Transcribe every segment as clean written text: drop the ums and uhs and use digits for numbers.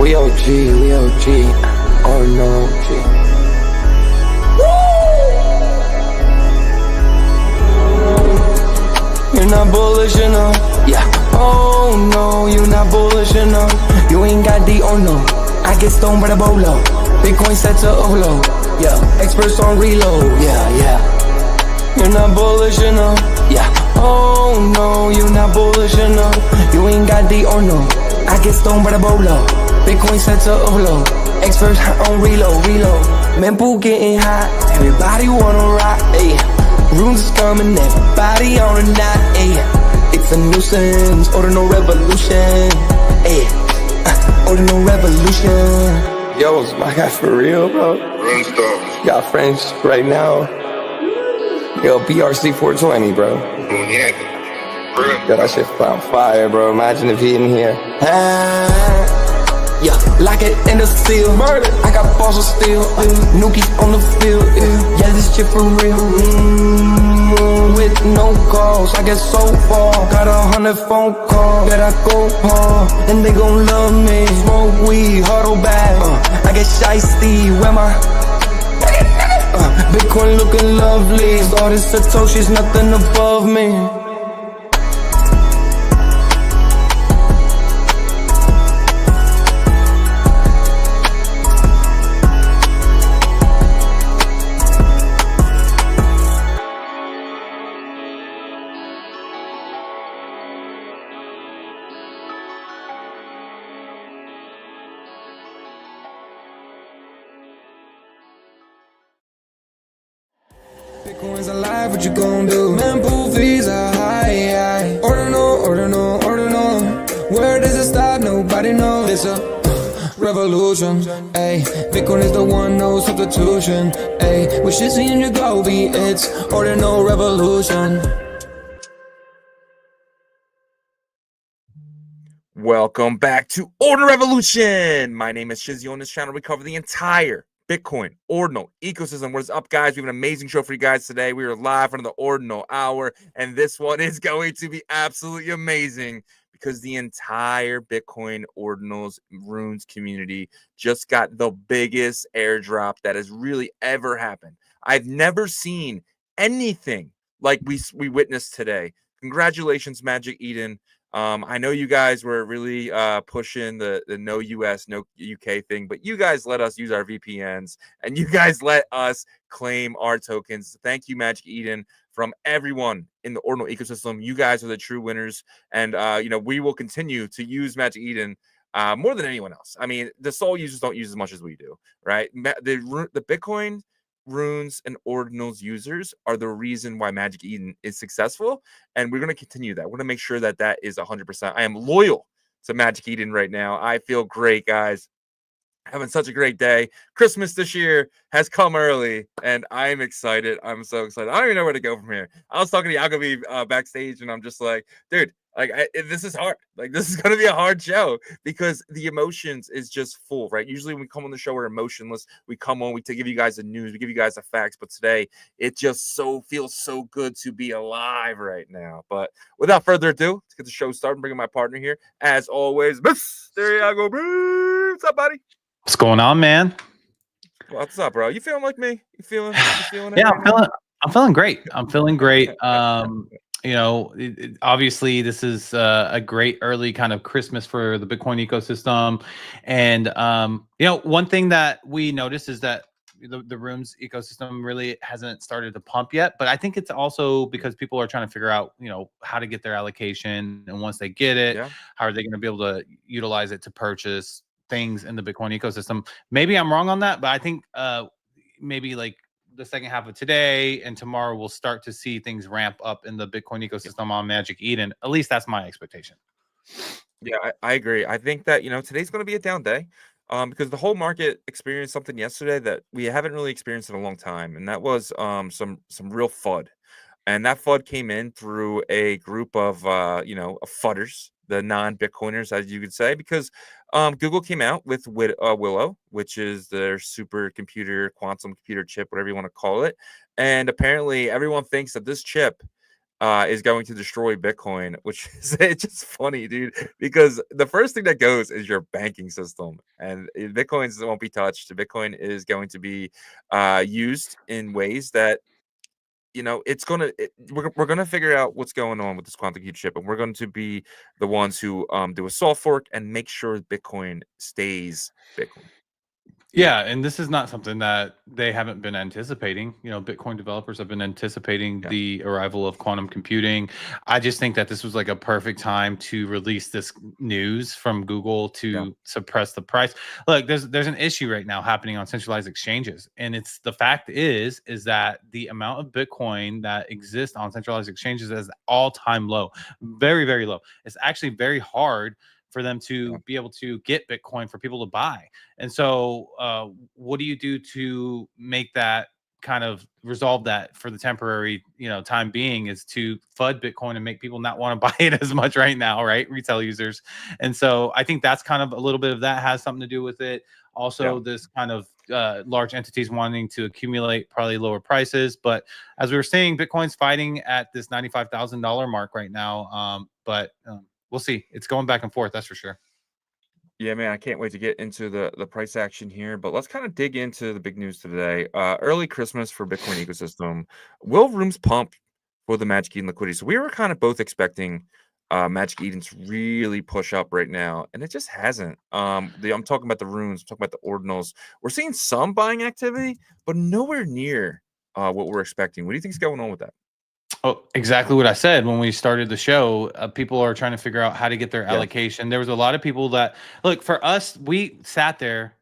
We OG, we OG. Oh no, G. You're not bullish enough, yeah. Oh no, you're not bullish enough. You ain't got the oh no. I get stoned by the bolo. Bitcoin set to Olo, yeah. Experts on reload, yeah. You're not bullish enough, yeah. Oh no, you're not bullish enough. You ain't got the oh no. I get stoned by the bolo. Bitcoin set to Olo. Experts on reload. Mempool getting hot. Everybody wanna rock, ayy. Runes is coming, everybody on a knot, ayy. It's a nuisance, Ordinal Revolution, ayy. Ordinal Revolution. Yo, is my guy for real, bro? Got French right now. Yo, BRC 420, bro. Yo, that shit on fire, bro. Imagine if he in here. Yeah, like it in the steel. Murder. I got balls of steel. Nookies on the field. Yeah, this shit for real. With no calls, I get so far. Got 100 phone calls that I go hard, and they gon' love me. Smoke weed, huddle back. I get shiesty. Where my Bitcoin looking lovely. All this Satoshi's nothing above me. Bitcoin's alive, what you gon' do? Mempool fees are high. Ordinal. Where does it stop? Nobody knows. It's a revolution, ayy. Bitcoin is the one, no substitution, ayy. With Shizzy and Yagobi, it's Ordinal Revolution. Welcome back to Ordinal Revolution. My name is Shizzy. On this channel, we cover the entire Bitcoin Ordinal ecosystem. What is up, guys? We have an amazing show for you guys today. We are live on the Ordinal Hour, and this one is going to be absolutely amazing because the entire Bitcoin Ordinals runes community just got the biggest airdrop that has really ever happened. I've never seen anything like we witnessed today. Congratulations, magiceden. I know you guys were really pushing the no US, no UK thing, but you guys let us use our VPNs and you guys let us claim our tokens. Thank you, magiceden, from everyone in the Ordinal ecosystem. You guys are the true winners, and we will continue to use magiceden more than anyone else. I mean, the Sol users don't use as much as we do, right? The Bitcoin runes and ordinals users are the reason why magiceden is successful, and we're going to continue that. We're going to make sure that that is 100%. I am loyal to magiceden right now. I feel great, guys. Having such a great day. Christmas this year has come early, and I'm excited. I'm so excited. I don't even know where to go from here. I was talking to Yagobi backstage, and I'm just like, dude, this is hard. Like, this is going to be a hard show because the emotions is just full, right? Usually when we come on the show, we're emotionless. We come on, we give you guys the news, we give you guys the facts. But today, it just feels so good to be alive right now. But without further ado, let's get the show started. Bringing my partner here, as always, Mr. Yagobi. What's up, buddy? What's going on, man? What's up, bro? You feeling like me? You feeling it? Yeah, I'm feeling great. I'm feeling great. Obviously this is a great early kind of Christmas for the Bitcoin ecosystem. And one thing that we noticed is that the runes ecosystem really hasn't started to pump yet, but I think it's also because people are trying to figure out, how to get their allocation. And once they get it, how are they going to be able to utilize it to purchase things in the Bitcoin ecosystem? Maybe I'm wrong on that, but I think maybe like the second half of today and tomorrow we'll start to see things ramp up in the Bitcoin ecosystem on magiceden. At least that's my expectation. Yeah, I agree. I think that today's going to be a down day because the whole market experienced something yesterday that we haven't really experienced in a long time, and that was some real FUD. And that FUD came in through a group of fudders, the non-Bitcoiners, as you could say, because Google came out with Willow, which is their supercomputer, quantum computer chip, whatever you want to call it. And apparently everyone thinks that this chip is going to destroy Bitcoin, which is it's just funny, dude, because the first thing that goes is your banking system, and Bitcoins won't be touched. Bitcoin is going to be used in ways that it's we're gonna figure out what's going on with this quantum computer chip, and we're going to be the ones who do a soft fork and make sure Bitcoin stays Bitcoin. Yeah, and this is not something that they haven't been anticipating. Bitcoin developers have been anticipating Yeah. the arrival of quantum computing. I just think that this was like a perfect time to release this news from Google to suppress the price. Look, there's an issue right now happening on centralized exchanges, and it's the fact is that the amount of Bitcoin that exists on centralized exchanges is all-time low, very, very low. It's actually very hard for them to be able to get Bitcoin for people to buy. And so what do you do to make that kind of resolve that for the temporary, time being, is to FUD Bitcoin and make people not want to buy it as much right now, right? Retail users. And so I think that's kind of a little bit of that has something to do with it. Also, this kind of large entities wanting to accumulate probably lower prices. But as we were saying, Bitcoin's fighting at this $95,000 mark right now. But we'll see. It's going back and forth, that's for sure. Yeah, man, I can't wait to get into the price action here, but let's kind of dig into the big news today. Early Christmas for Bitcoin ecosystem. Will rooms pump for the Magic Eden liquidity? So we were kind of both expecting Magic Eden to really push up right now, and it just hasn't. I'm talking about the runes, I'm talking about the ordinals. We're seeing some buying activity, but nowhere near what we're expecting. What do you think is going on with that? Oh, exactly what I said when we started the show. People are trying to figure out how to get their Yeah, allocation. There was a lot of people that look for us. We sat there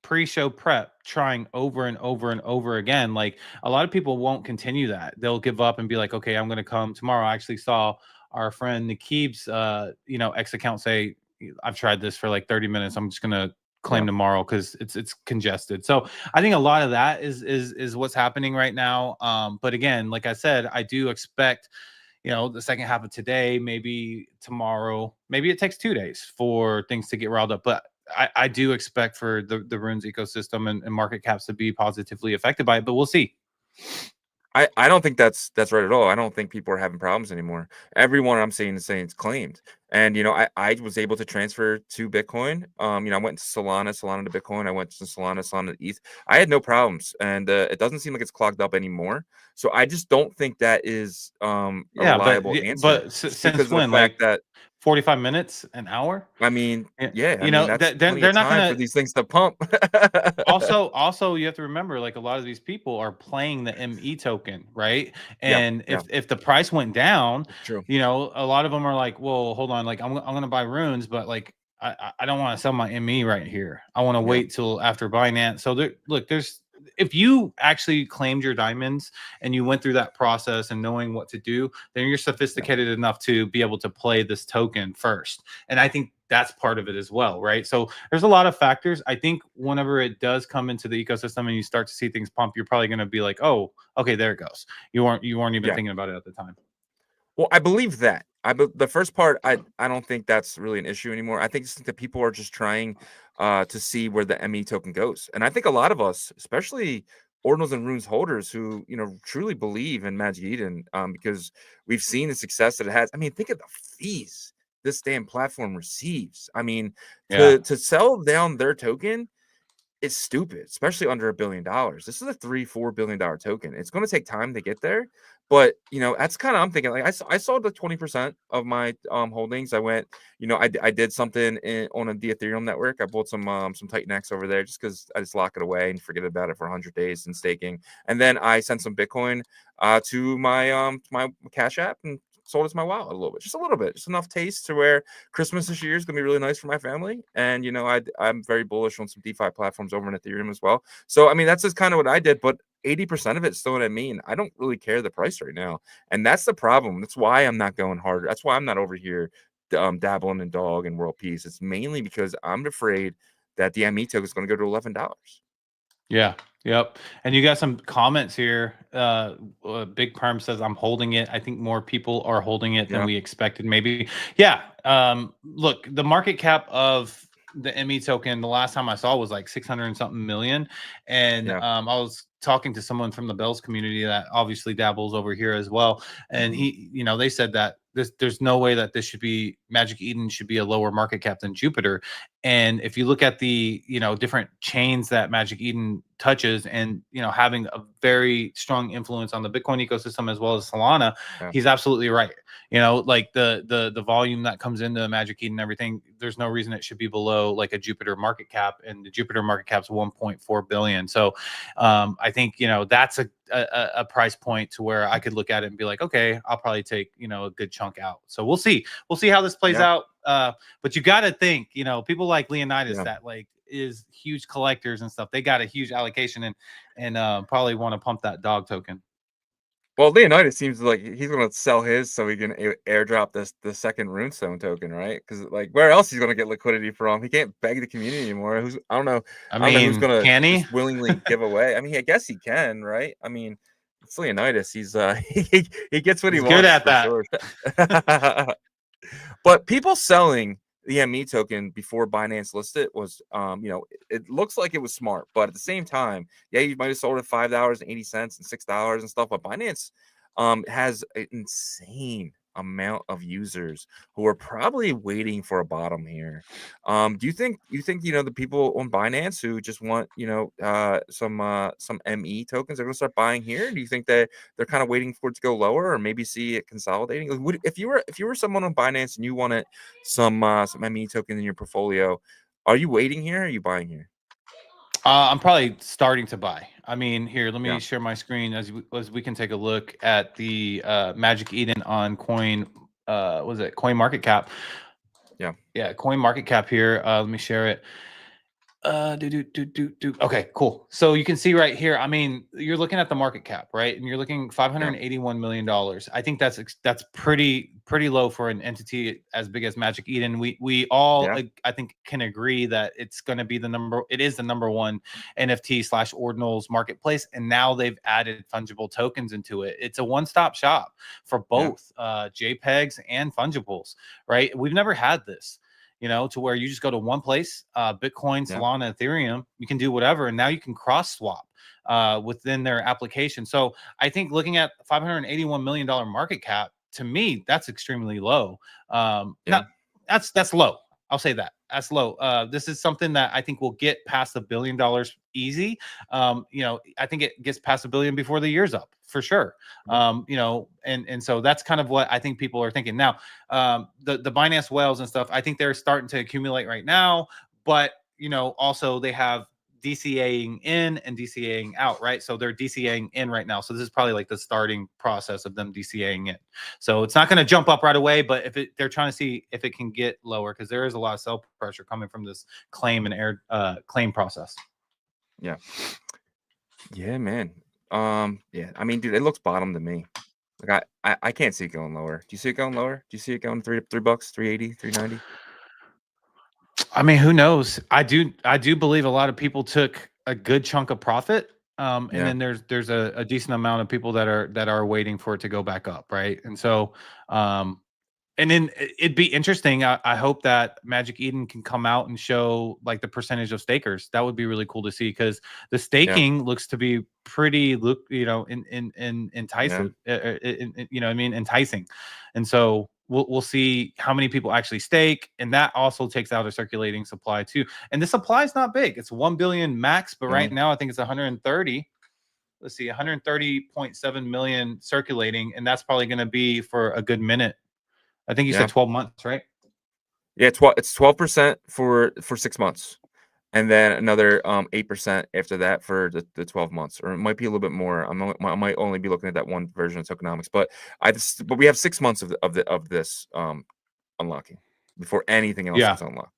pre-show prep trying over and over and over again. Like a lot of people won't continue that. They'll give up and be like, okay, I'm going to come tomorrow. I actually saw our friend Nikib's, X account say, I've tried this for like 30 minutes. I'm just going to claim yeah. tomorrow because it's congested. So I think a lot of that is what's happening right now. But again, like I said, I do expect the second half of today, maybe tomorrow, maybe it takes 2 days for things to get riled up. But I do expect for the runes ecosystem and market caps to be positively affected by it, but we'll see. I don't think that's right at all. I don't think people are having problems anymore. Everyone I'm seeing is saying it's claimed. And I was able to transfer to Bitcoin. I went to Solana to Bitcoin. I went to Solana to ETH. I had no problems, and it doesn't seem like it's clogged up anymore. So I just don't think that is a Yeah, reliable answer, just since because of the when? fact Like that 45 minutes, an hour? I mean, Yeah, yeah, I mean that's plenty they're of not time for gonna. these things to pump. Also, you have to remember, like a lot of these people are playing the ME token, right? Yeah, And yeah, if the price went down, it's true. a lot of them are like, well, hold on, like I'm gonna buy runes, but like I don't want to sell my ME right here. I want to Yeah, wait till after Binance. So there's if you actually claimed your diamonds and you went through that process and knowing what to do, then you're yeah. sophisticated enough to be able to play this token first. And I think that's part of it as well, right? So there's a lot of factors. I think whenever it does come into the ecosystem and you start to see things pump, you're probably going to be like, oh, okay, there it goes. You weren't even Yeah. thinking about it at the time. Well, I believe that. The first part, I don't think that's really an issue anymore. I think that people are just trying to see where the ME token goes, and I think a lot of us, especially Ordinals and Runes holders, who truly believe in Magic Eden, because we've seen the success that it has. I mean, think of the fees this damn platform receives. I mean, Yeah. to sell down their token, it's stupid, especially under $1 billion. This is a $3-4 billion token. It's going to take time to get there, but that's kind of I'm thinking. Like I sold the 20% of my holdings. I went, I did something on the Ethereum network. I bought some Titan X over there just because I just lock it away and forget about it for 100 days in staking, and then I sent some Bitcoin to my Cash App and sold it to my wallet a little bit, just enough taste to where Christmas this year is going to be really nice for my family. And, I'm very bullish on some DeFi platforms over in Ethereum as well. So, I mean, that's just kind of what I did, but 80% of it's still what I mean. I don't really care the price right now. And that's the problem. That's why I'm not going harder. That's why I'm not over here dabbling in dog and world peace. It's mainly because I'm afraid that the ME token is going to go to $11. Yeah. Yep. And you got some comments here. Big Perm says, I'm holding it. I think more people are holding it than Yeah. we expected, maybe. Yeah. Look, the market cap of the ME token, the last time I saw was like 600 and something million. And Yeah. I was talking to someone from the Bells community that obviously dabbles over here as well, and he, you know, they said that there's no way that this should be Magic Eden should be a lower market cap than Jupiter. And if you look at the, you know, different chains that Magic Eden touches, and, you know, having a very strong influence on the Bitcoin ecosystem as well as Solana, he's absolutely right. You know, like the volume that comes into Magic Eden and everything, there's no reason it should be below like a Jupiter market cap, and the Jupiter market cap's 1.4 billion. So I think, you know, that's a price point to where I could look at it and be like, okay, I'll probably take, you know, a good chunk out. So we'll see how this plays out. But you got to think, you know, people like Leonidas that like is huge collectors and stuff, they got a huge allocation and probably want to pump that dog token. Well, Leonidas seems like he's going to sell his so he can airdrop the second runestone token, right? Because like where else he's going to get liquidity from? He can't beg the community anymore. I don't know. I don't know who's going to willingly give away. I mean, I guess he can, right? I mean, it's Leonidas. He's he gets what he wants. Good at that. Sure. But people selling the ME token before Binance listed was, you know, it looks like it was smart, but at the same time, yeah, you might have sold at $5.80 and $6 and stuff. But Binance has an insane amount of users who are probably waiting for a bottom here. Do you think you know the people on Binance who just want, you know, some ME tokens are going to start buying here? Do you think that they're kind of waiting for it to go lower or maybe see it consolidating? Like, if you were someone on Binance and you wanted some ME tokens in your portfolio, are you waiting here or are you buying here? I'm probably starting to buy. I mean, here, let me share my screen as we can take a look at the Magic Eden on Coin Market Cap. Yeah, Coin Market Cap here. Let me share it. Okay, cool. So you can see right here, I mean, you're looking at the market cap, right? And you're looking $581 million. I think that's pretty low for an entity as big as Magic Eden. We all I think can agree that it's going to be it is the number one NFT / Ordinals marketplace, and now they've added fungible tokens into it. It's a one-stop shop for both JPEGs and fungibles, right? We've never had this, you know, to where you just go to one place, Bitcoin, Solana, Ethereum, you can do whatever. And now you can cross swap within their application. So I think looking at $581 million market cap, to me, that's extremely low. That's low. I'll say that. That's low. This is something that I think will get past $1 billion easy. You know, I think it gets past $1 billion before the year's up for sure. You know, and so that's kind of what I think people are thinking now. The Binance whales and stuff, I think they're starting to accumulate right now, but you know, also they have DCAing in and DCAing out, right? So they're DCAing in right now. So this is probably like the starting process of them DCAing in. So it's not going to jump up right away, but if they're trying to see if it can get lower, because there is a lot of sell pressure coming from this claim and claim process. Yeah, man. Yeah, I mean, dude, it looks bottom to me. Like I can't see it going lower. Do you see it going lower? Do you see it going $3, $3.80, $3.90? I mean, who knows? I do believe a lot of people took a good chunk of profit. And then there's a decent amount of people that are waiting for it to go back up, right? And so and then it'd be interesting. I hope that Magic Eden can come out and show like the percentage of stakers. That would be really cool to see, because the staking looks to be pretty, you know, enticing. You know what I mean? Enticing. And so we'll see how many people actually stake, and that also takes out a circulating supply too. And the supply is not big; it's 1 billion max, but right now I think it's 130. Let's see, 130.7 million circulating, and that's probably going to be for a good minute. I think you said 12 months, right? Yeah, it's 12% for 6 months, and then another 8% after that for the 12 months, or it might be a little bit more. I might only be looking at that one version of tokenomics, but we have 6 months of this unlocking before anything else is unlocked.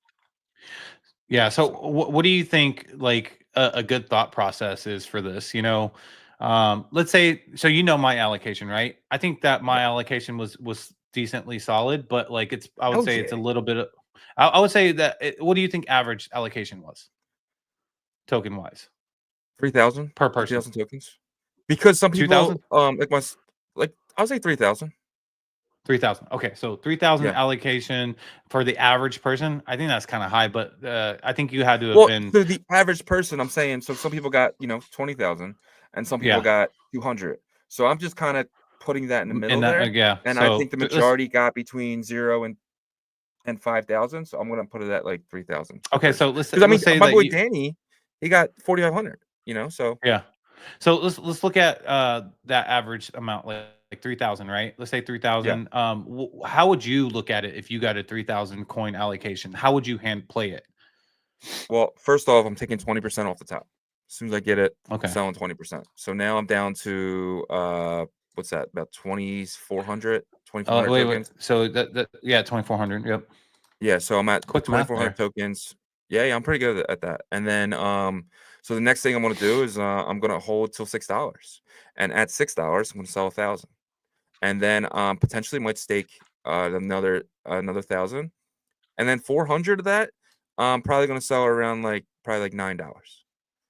Yeah. So what do you think like a good thought process is for this? You know, let's say, so you know my allocation, right? I think that my allocation was decently solid, but like I would say it's a little bit of, I would say that what do you think average allocation was token wise? 3,000 per person. 3,000 tokens, because some people 2,000? like I'll say 3,000. 3,000. Okay, so 3,000 allocation for the average person. I think that's kind of high, but I think you had to have been the average person. I'm saying, so some people got 20,000, and some people got 200. So I'm just kind of putting that in the middle And that, there. yeah. And I So think the majority got between 0 and 5,000. So I'm gonna put it at like 3,000. okay. So let's Because I mean, say my that boy you, Danny, he got 4,500. So yeah. So let's look at that average amount, like 3,000, right? Let's say yeah. 3,000. How would you look at it if you got a 3,000 coin allocation? How would you play it? Well, first off, I'm taking 20% off the top. As soon as I get it, Okay. selling 20%. So now I'm down to what's that? About 2,400 Wait. tokens. So yeah, 2,400. Yep. Yeah, so I'm at Quick math 2,400 there. tokens. Yeah, I'm pretty good at that. And then so the next thing I'm gonna do is I'm gonna hold till $6. And at $6, I'm gonna sell 1,000. And then potentially might stake another 1,000. And then 400 of that, I'm probably gonna sell around probably like $9.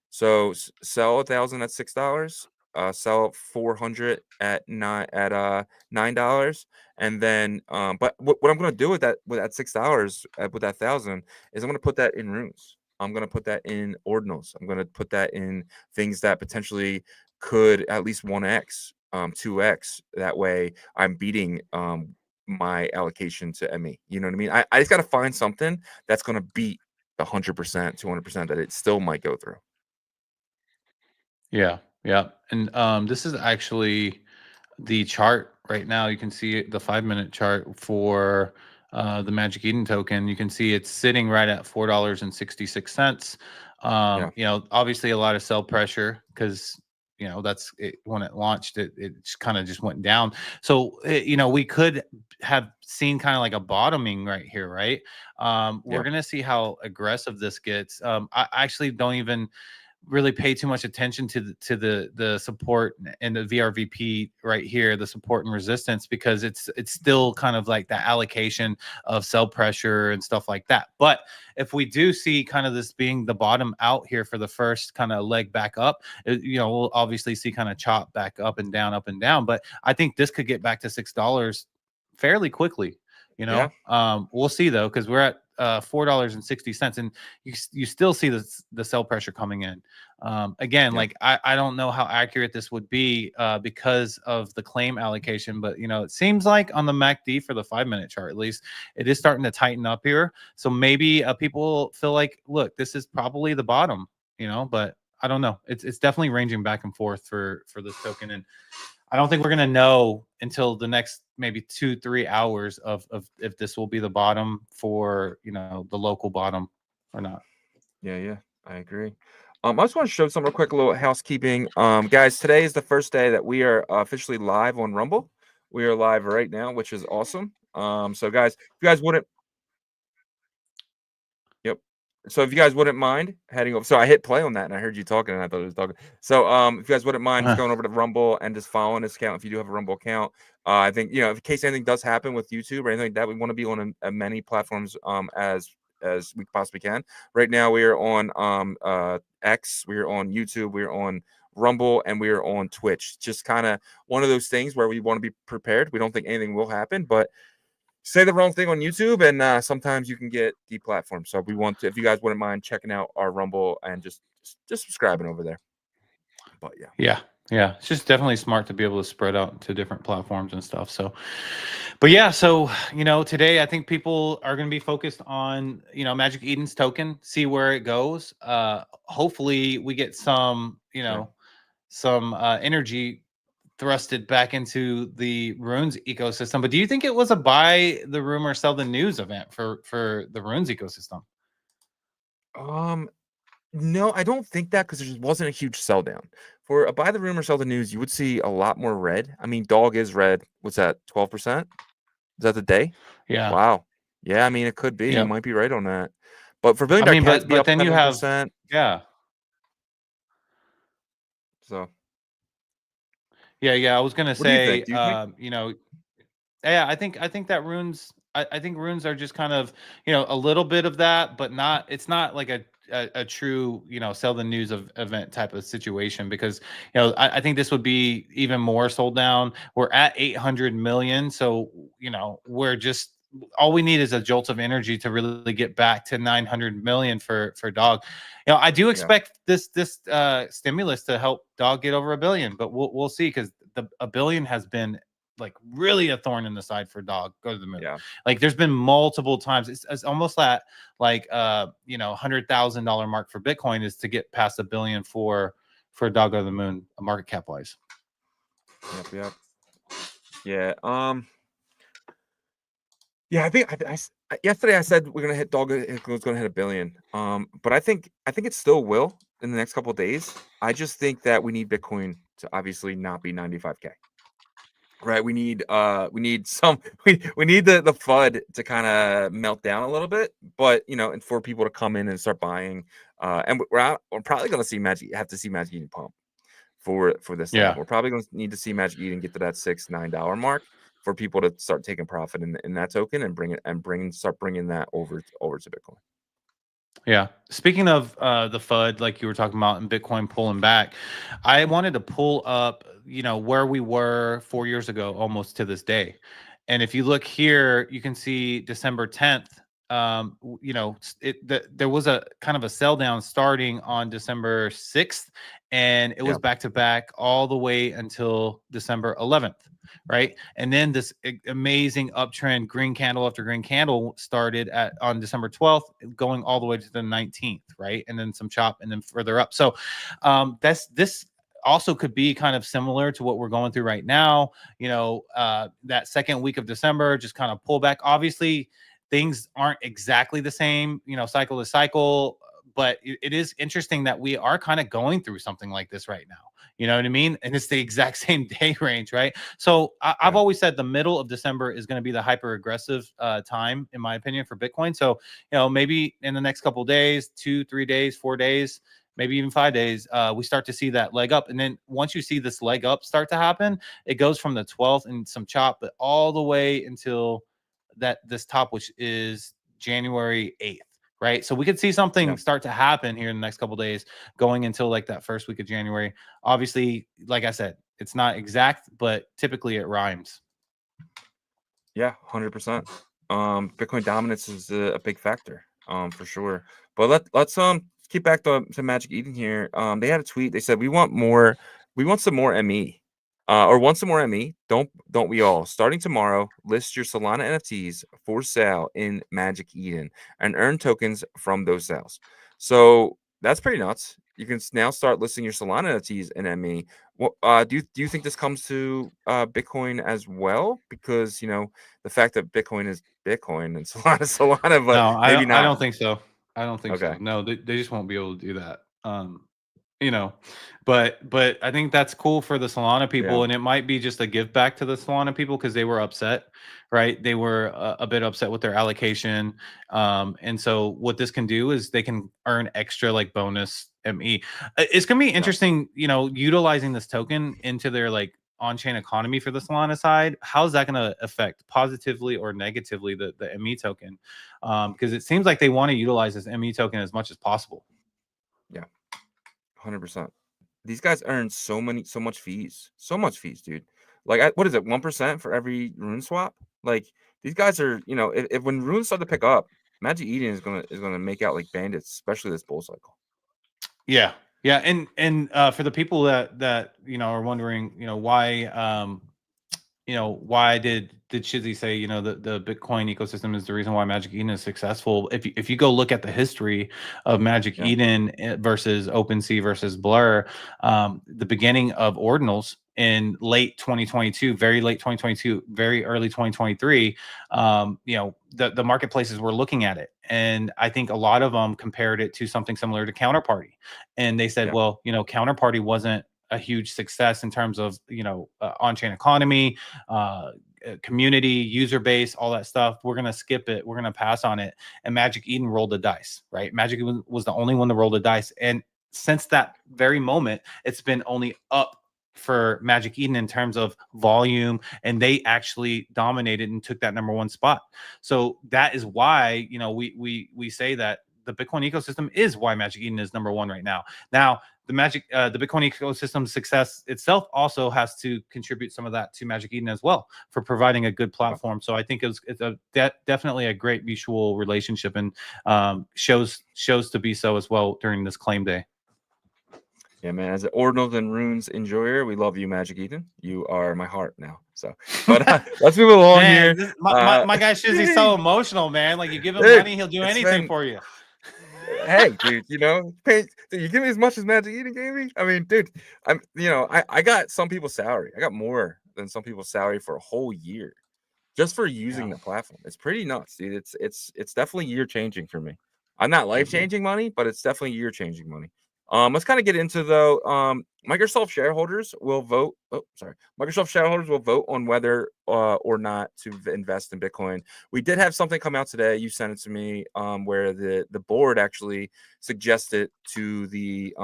So sell 1,000 at $6, sell 400 at $9, and then but what I'm gonna do with that $6 with that 1,000 is I'm gonna put that in runes. I'm gonna put that in ordinals. I'm gonna put that in things that potentially could at least 1x, 2x. That way I'm beating my allocation to ME. You know what I mean? I just gotta find something that's gonna beat the 100%, 200% that it still might go through. Yeah. Yeah. And this is actually the chart right now. You can see the 5-minute chart for the Magic Eden token. You can see it's sitting right at $4.66. Yeah. Obviously a lot of sell pressure because that's it. When it launched, it kind of just went down. So we could have seen kind of like a bottoming right here, right? We're Yeah. gonna see how aggressive this gets. I actually don't even really pay too much attention to the support and the VRVP right here, the support and resistance, because it's still kind of like the allocation of sell pressure and stuff like that. But if we do see kind of this being the bottom out here for the first kind of leg back up, we'll obviously see kind of chop back up and down, up and down. But I think this could get back to $6 fairly quickly. Yeah. We'll see though, because we're at $4.60, and you still see the sell pressure coming in. Again, Yeah. like I don't know how accurate this would be because of the claim allocation, but it seems like on the MACD for the 5-minute chart, at least, it is starting to tighten up here. So maybe people feel like, look, this is probably the bottom, but I don't know. It's definitely ranging back and forth for this token, and I don't think we're gonna know until the next maybe 2-3 hours of if this will be the bottom for the local bottom or not. Yeah, I agree. I just want to show some real quick, a little housekeeping. Guys, today is the first day that we are officially live on Rumble. We are live right now, which is awesome. So guys, if you guys wouldn't, yep. So if you guys wouldn't mind heading over, so I hit play on that and I heard you talking and I thought it was talking. So if you guys wouldn't mind just going over to Rumble and just following this account, if you do have a Rumble account, I think in case anything does happen with YouTube or anything like that, we want to be on many platforms as we possibly can. Right now we are on X, we are on YouTube, we are on Rumble, and we are on Twitch. Just kind of one of those things where we want to be prepared. We don't think anything will happen, but say the wrong thing on YouTube, and sometimes you can get deplatformed. So we want to, if you guys wouldn't mind checking out our Rumble and just subscribing over there. But yeah, it's just definitely smart to be able to spread out to different platforms and stuff. So but yeah, so today I think people are going to be focused on Magic Eden's token, see where it goes. Hopefully we get some some energy thrusted back into the runes ecosystem. But do you think it was a buy the rumor, sell the news event for the runes ecosystem? No, I don't think that, because there just wasn't a huge sell down. For a buy the rumor, sell the news, you would see a lot more red. I mean, dog is red. What's that? 12%? Is that the day? Yeah. Wow. Yeah, I mean, it could be. You Yep. might be right on that. But for Billion I Dollar mean, Cats, be but up then you have 7%. yeah. So Yeah. I was gonna what do you think? say, Do you think? yeah, I think that runes. I think runes are just kind of a little bit of that, but not. It's not like a true sell the news of event type of situation, because I think this would be even more sold down. We're at 800 million, so we're just all we need is a jolt of energy to really get back to 900 million for dog. I do expect this stimulus to help dog get over $1 billion, but we'll see, because the $1 billion has been like really a thorn in the side for dog go to the moon. Yeah. Like there's been multiple times. It's almost that like $100,000 mark for Bitcoin is to get past $1 billion for dog go to the moon, market cap wise. Yep. Yeah. Yeah, I think yesterday I said we're gonna hit dog. It was gonna hit $1 billion. But I think it still will in the next couple of days. I just think that we need Bitcoin to obviously not be 95K. Right? We need some we need the FUD to kind of melt down a little bit, but and for people to come in and start buying. And we're probably gonna have to see Magic Eden pump for this to happen. We're probably going to need to see Magic Eden get to that $6-9 mark for people to start taking profit in that token and start bringing that over to Bitcoin. Yeah. Speaking of the FUD, like you were talking about, in Bitcoin pulling back, I wanted to pull up, where we were 4 years ago, almost to this day. And if you look here, you can see December 10th. There was a kind of a sell down starting on December 6th, and it was back to back all the way until December 11th. Right. And then this amazing uptrend, green candle after green candle, started on December 12th, going all the way to the 19th. Right. And then some chop and then further up. So this also could be kind of similar to what we're going through right now. That second week of December, just kind of pull back. Obviously, things aren't exactly the same, cycle to cycle. But it is interesting that we are kind of going through something like this right now. You know what I mean? And it's the exact same day range, right? So I've always said the middle of December is going to be the hyper aggressive time, in my opinion, for Bitcoin. So, maybe in the next couple of days, 2, 3 days, 4 days, maybe even 5 days, we start to see that leg up. And then once you see this leg up start to happen, it goes from the 12th and some chop, but all the way until this top, which is January 8th. Right. So we could see something start to happen here in the next couple of days, going until like that first week of January. Obviously, like I said, it's not exact, but typically it rhymes. Yeah, 100%. Bitcoin dominance is a big factor, for sure. But let's keep back to Magic Eden here. They had a tweet. They said we want some more ME. Or want some more ME? Don't we all? Starting tomorrow, list your Solana NFTs for sale in Magic Eden and earn tokens from those sales. So that's pretty nuts. You can now start listing your Solana NFTs in ME. Do you think this comes to Bitcoin as well? Because the fact that Bitcoin is Bitcoin and Solana is Solana, but no, maybe not. I don't think so. I don't think so. No, they just won't be able to do that. But I think that's cool for the Solana people, and it might be just a give back to the Solana people because they were upset, right? They were a bit upset with their allocation, and so what this can do is they can earn extra like bonus ME. It's gonna be interesting, utilizing this token into their like on-chain economy for the Solana side. How's that going to affect positively or negatively the ME token? Because it seems like they want to utilize this ME token as much as possible. Yeah. 100%. These guys earn so much fees, dude. Like, what is it? 1% for every rune swap. Like, these guys are, if when runes start to pick up, Magic Eden is gonna make out like bandits, especially this bull cycle. Yeah, and for the people that are wondering, why, why did Shizzy say, the Bitcoin ecosystem is the reason why Magic Eden is successful? If you go look at the history of Magic Eden versus OpenSea versus Blur, the beginning of Ordinals in late 2022, very late 2022, very early 2023, the marketplaces were looking at it. And I think a lot of them compared it to something similar to Counterparty. And they said, well, Counterparty wasn't a huge success in terms of on-chain economy, community, user base, all that stuff. We're gonna skip it. We're gonna pass on it. And Magic Eden rolled the dice, right? Magic Eden was the only one to roll the dice, and since that very moment, it's been only up for Magic Eden in terms of volume, and they actually dominated and took that #1 spot. So that is why we say that the Bitcoin ecosystem is why Magic Eden is #1 right now. Now, the Bitcoin ecosystem success itself also has to contribute some of that to Magic Eden as well for providing a good platform. So I think it's definitely a great mutual relationship, and shows to be so as well during this claim day. Yeah, man. As an Ordinals and Runes enjoyer, we love you, Magic Eden. You are my heart now. So, but let's move along Man, here. My guy Shizzy's so emotional, man. Like, you give him Dude, money, he'll do anything for you. Hey, dude, you know, dude, you give me as much as Magic Eden gave me. I mean, dude, I got some people's salary. I got more than some people's salary for a whole year just for using the platform. It's pretty nuts, dude. It's definitely year changing for me. I'm not life changing money, but it's definitely year changing money. Let's kind of get into though. Microsoft shareholders will vote. Oh, sorry. Microsoft shareholders will vote on whether or not to invest in Bitcoin. We did have something come out today. You sent it to me, where the board actually suggested to the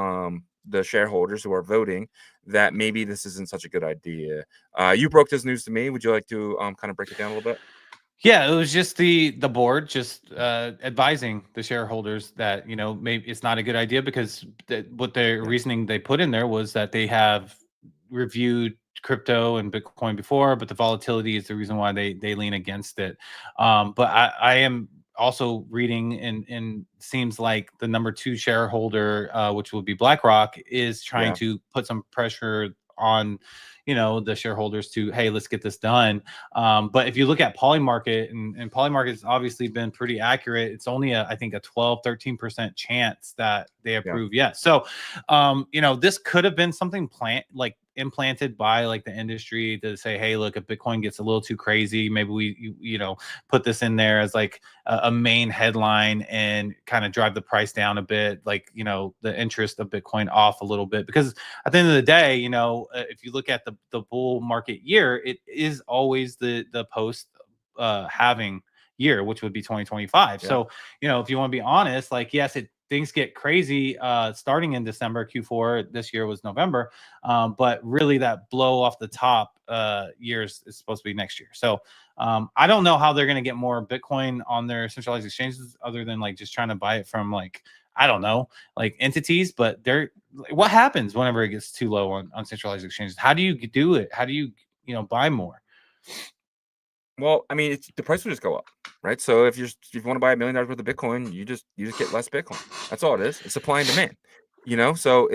shareholders who are voting that maybe this isn't such a good idea. You broke this news to me. Would you like to kind of break it down a little bit? Yeah, it was just the board just advising the shareholders that, you know, maybe it's not a good idea because what their reasoning they put in there was that they have reviewed crypto and Bitcoin before, but the volatility is the reason why they lean against it. But I am also reading, and seems like the #2 shareholder, which will be BlackRock, is trying to put some pressure on, you know, the shareholders to, hey, let's get this done. But if you look at Polymarket, and Polymarket has obviously been pretty accurate, it's only I think a 12-13% chance that they approve yes. So you know, this could have been something implanted by like the industry to say, hey, look, if Bitcoin gets a little too crazy, maybe you know, put this in there as like a main headline and kind of drive the price down a bit, like, you know, the interest of Bitcoin off a little bit. Because at the end of the day, you know, if you look at the bull market year, it is always the post halving year, which would be 2025. So, you know, if you want to be honest, like, yes, things get crazy starting in December. Q4 this year was November, but really that blow off the top years is supposed to be next year. So I don't know how they're going to get more Bitcoin on their centralized exchanges other than like just trying to buy it from, like, I don't know, like entities. But what happens whenever it gets too low on centralized exchanges? How do you do it? How do you buy more? Well, I mean, the price will just go up, right? So if you want to buy $1 million worth of Bitcoin, you just get less Bitcoin. That's all it is. It's supply and demand, you know. So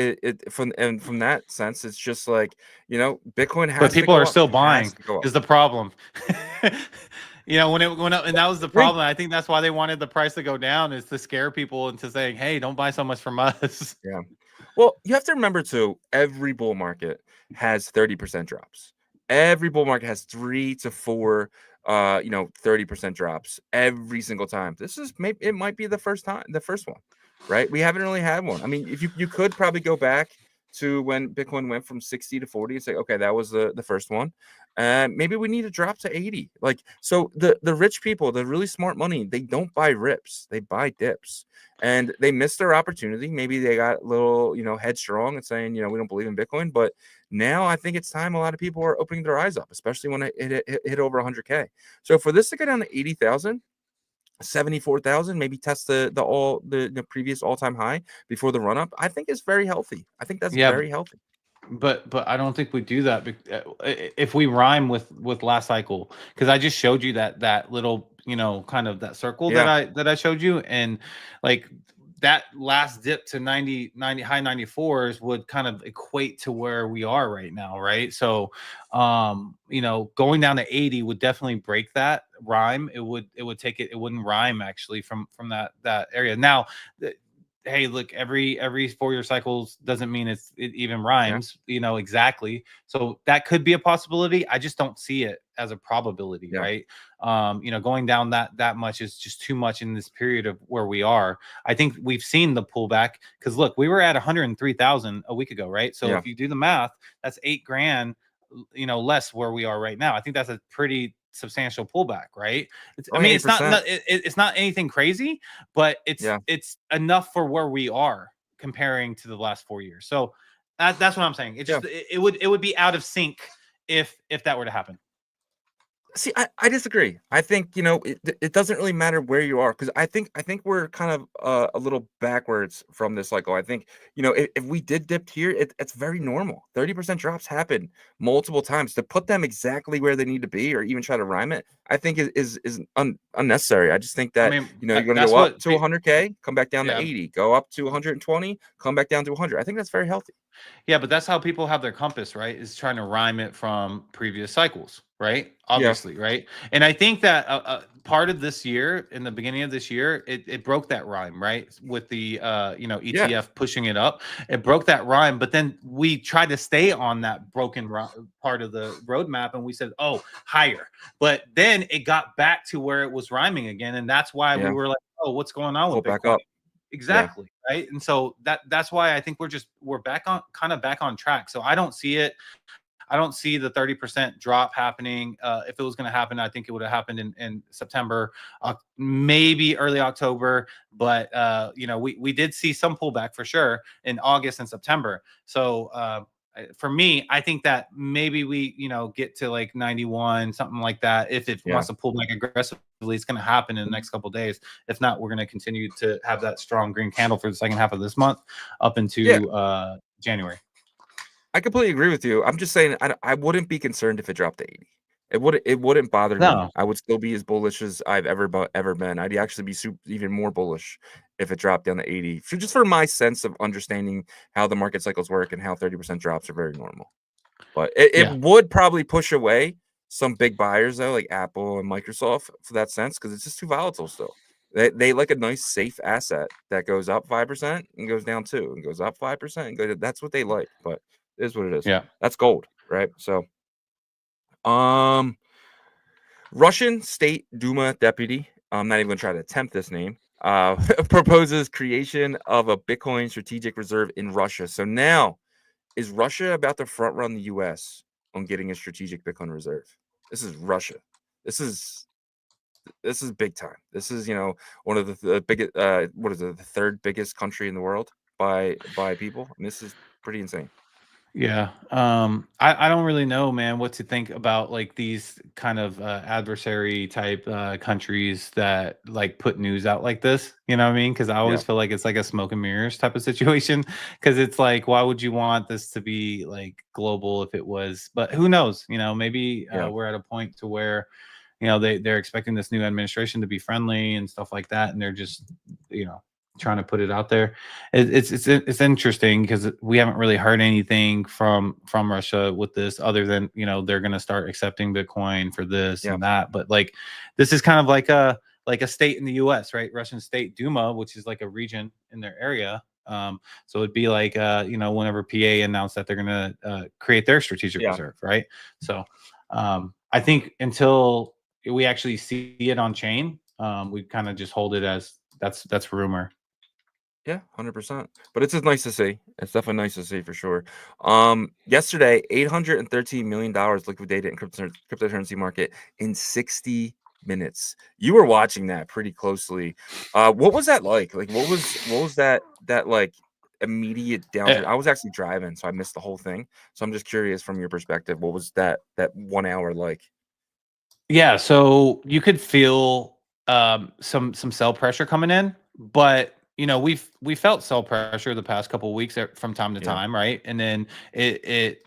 from that sense, it's just like, you know, Bitcoin has. But people are still buying is the problem. You know, when it went up, and that was the problem. I think that's why they wanted the price to go down, is to scare people into saying, hey, don't buy so much from us. Yeah. Well, you have to remember too, every bull market has 30% drops. Every bull market has 3 to 4 30% drops every single time. It might be the first one, right? We haven't really had one. I mean, if you could probably go back to when Bitcoin went from 60 to 40 and say, okay, that was the first one. And maybe we need to drop to 80. Like, so the rich people, the really smart money, they don't buy rips, they buy dips. And they missed their opportunity. Maybe they got a little, headstrong and saying, we don't believe in Bitcoin. But now I think it's time a lot of people are opening their eyes up, especially when it hit over 100K. So for this to go down to 80,000, 74,000, maybe test the previous all-time high before the run-up, I think is very healthy. I think that's very healthy. But I don't think we do that if we rhyme with last cycle, because I just showed you that little, kind of that circle that I showed you, and like that last dip to 90 high 94s would kind of equate to where we are right now, right? So going down to 80 would definitely break that rhyme. It would take it wouldn't rhyme actually from that area. Now hey, look, every 4-year cycles doesn't mean it even rhymes, exactly. So that could be a possibility. I just don't see it as a probability, right? Going down that much is just too much in this period of where we are. I think we've seen the pullback, because look, we were at 103,000 a week ago, right? So if you do the math, that's $8,000, less where we are right now. I think that's a pretty substantial pullback, right? I mean, it's not anything crazy, but it's enough for where we are comparing to the last 4 years. So that's what I'm saying. It just it would be out of sync if that were to happen. See, I disagree. I think, it doesn't really matter where you are, because I think we're kind of a little backwards from this cycle. I think, if we did dip here, it's very normal. 30% drops happen multiple times. To put them exactly where they need to be, or even try to rhyme it, I think is unnecessary. I just think I that, mean, you're going to that's go up what to 100K, come back down to yeah. 80, go up to 120, come back down to 100. I think that's very healthy. Yeah, but that's how people have their compass, right? Is trying to rhyme it from previous cycles, right? Yeah. Obviously, right? And I think that part of this year, in the beginning of this year, it broke that rhyme, right? With the Yeah. ETF pushing it up, it broke that rhyme. But then we tried to stay on that broken part of the roadmap, and we said, "Oh, higher." But then it got back to where it was rhyming again, and that's why we Yeah. were like, "Oh, what's going on Pull with back Bitcoin?" up. Yeah. Exactly, right? And so that's why I think we're back on kind of back on track. So I don't see it. I don't see the 30% drop happening. If it was going to happen, I think it would have happened in September, maybe early October. But we did see some pullback for sure in August and September. So for me, I think that maybe we get to like 91, something like that. If it Yeah. wants to pull back aggressively, it's going to happen in the next couple of days. If not, we're going to continue to have that strong green candle for the second half of this month up Yeah. into January. I completely agree with you. I'm just saying I wouldn't be concerned if it dropped to 80. It wouldn't bother me. No, I would still be as bullish as I've ever been. I'd actually be even more bullish if it dropped down to 80. Just for my sense of understanding how the market cycles work and how 30% drops are very normal. But it yeah. would probably push away some big buyers though, like Apple and Microsoft, for that sense, because it's just too volatile still. They like a nice safe asset that goes up 5% and goes down 2 and goes up 5% and that's what they like. But it is what it is. Yeah. That's gold, right? So, um, Russian State Duma deputy, I'm not even gonna try to attempt this name, proposes creation of a Bitcoin strategic reserve in Russia. So now, is Russia about to front run the US on getting a strategic Bitcoin reserve? This is Russia. This is this is big time. This is, one of the biggest, what is it, the third biggest country in the world by people. And this is pretty insane. Yeah. I don't really know, man, what to think about like these kind of adversary type countries that like put news out like this. You know what I mean? Because I Yeah. always feel like it's like a smoke and mirrors type of situation. Because it's like, why would you want this to be like global if it was? But who knows? Maybe Yeah. we're at a point to where they're expecting this new administration to be friendly and stuff like that, and they're just trying to put it out there. It's interesting because we haven't really heard anything from Russia with this, other than they're going to start accepting Bitcoin for this Yeah. and that. But like this is kind of like a state in the U.S., right? Russian State Duma, which is like a region in their area. So it'd be like whenever PA announced that they're going to create their strategic Yeah. reserve, right? So I think until we actually see it on chain, we kind of just hold it as that's rumor. Yeah, 100%. But it's just nice to see. It's definitely nice to see for sure. Yesterday, $813 million liquidated in cryptocurrency market in 60 minutes. You were watching that pretty closely. What was that like? Like, what was that like immediate Uh, downturn? I was actually driving, so I missed the whole thing. So I'm just curious from your perspective, what was that 1 hour like? Yeah, so you could feel some sell pressure coming in, but we felt sell pressure the past couple of weeks from time to Yeah, time, right? And then it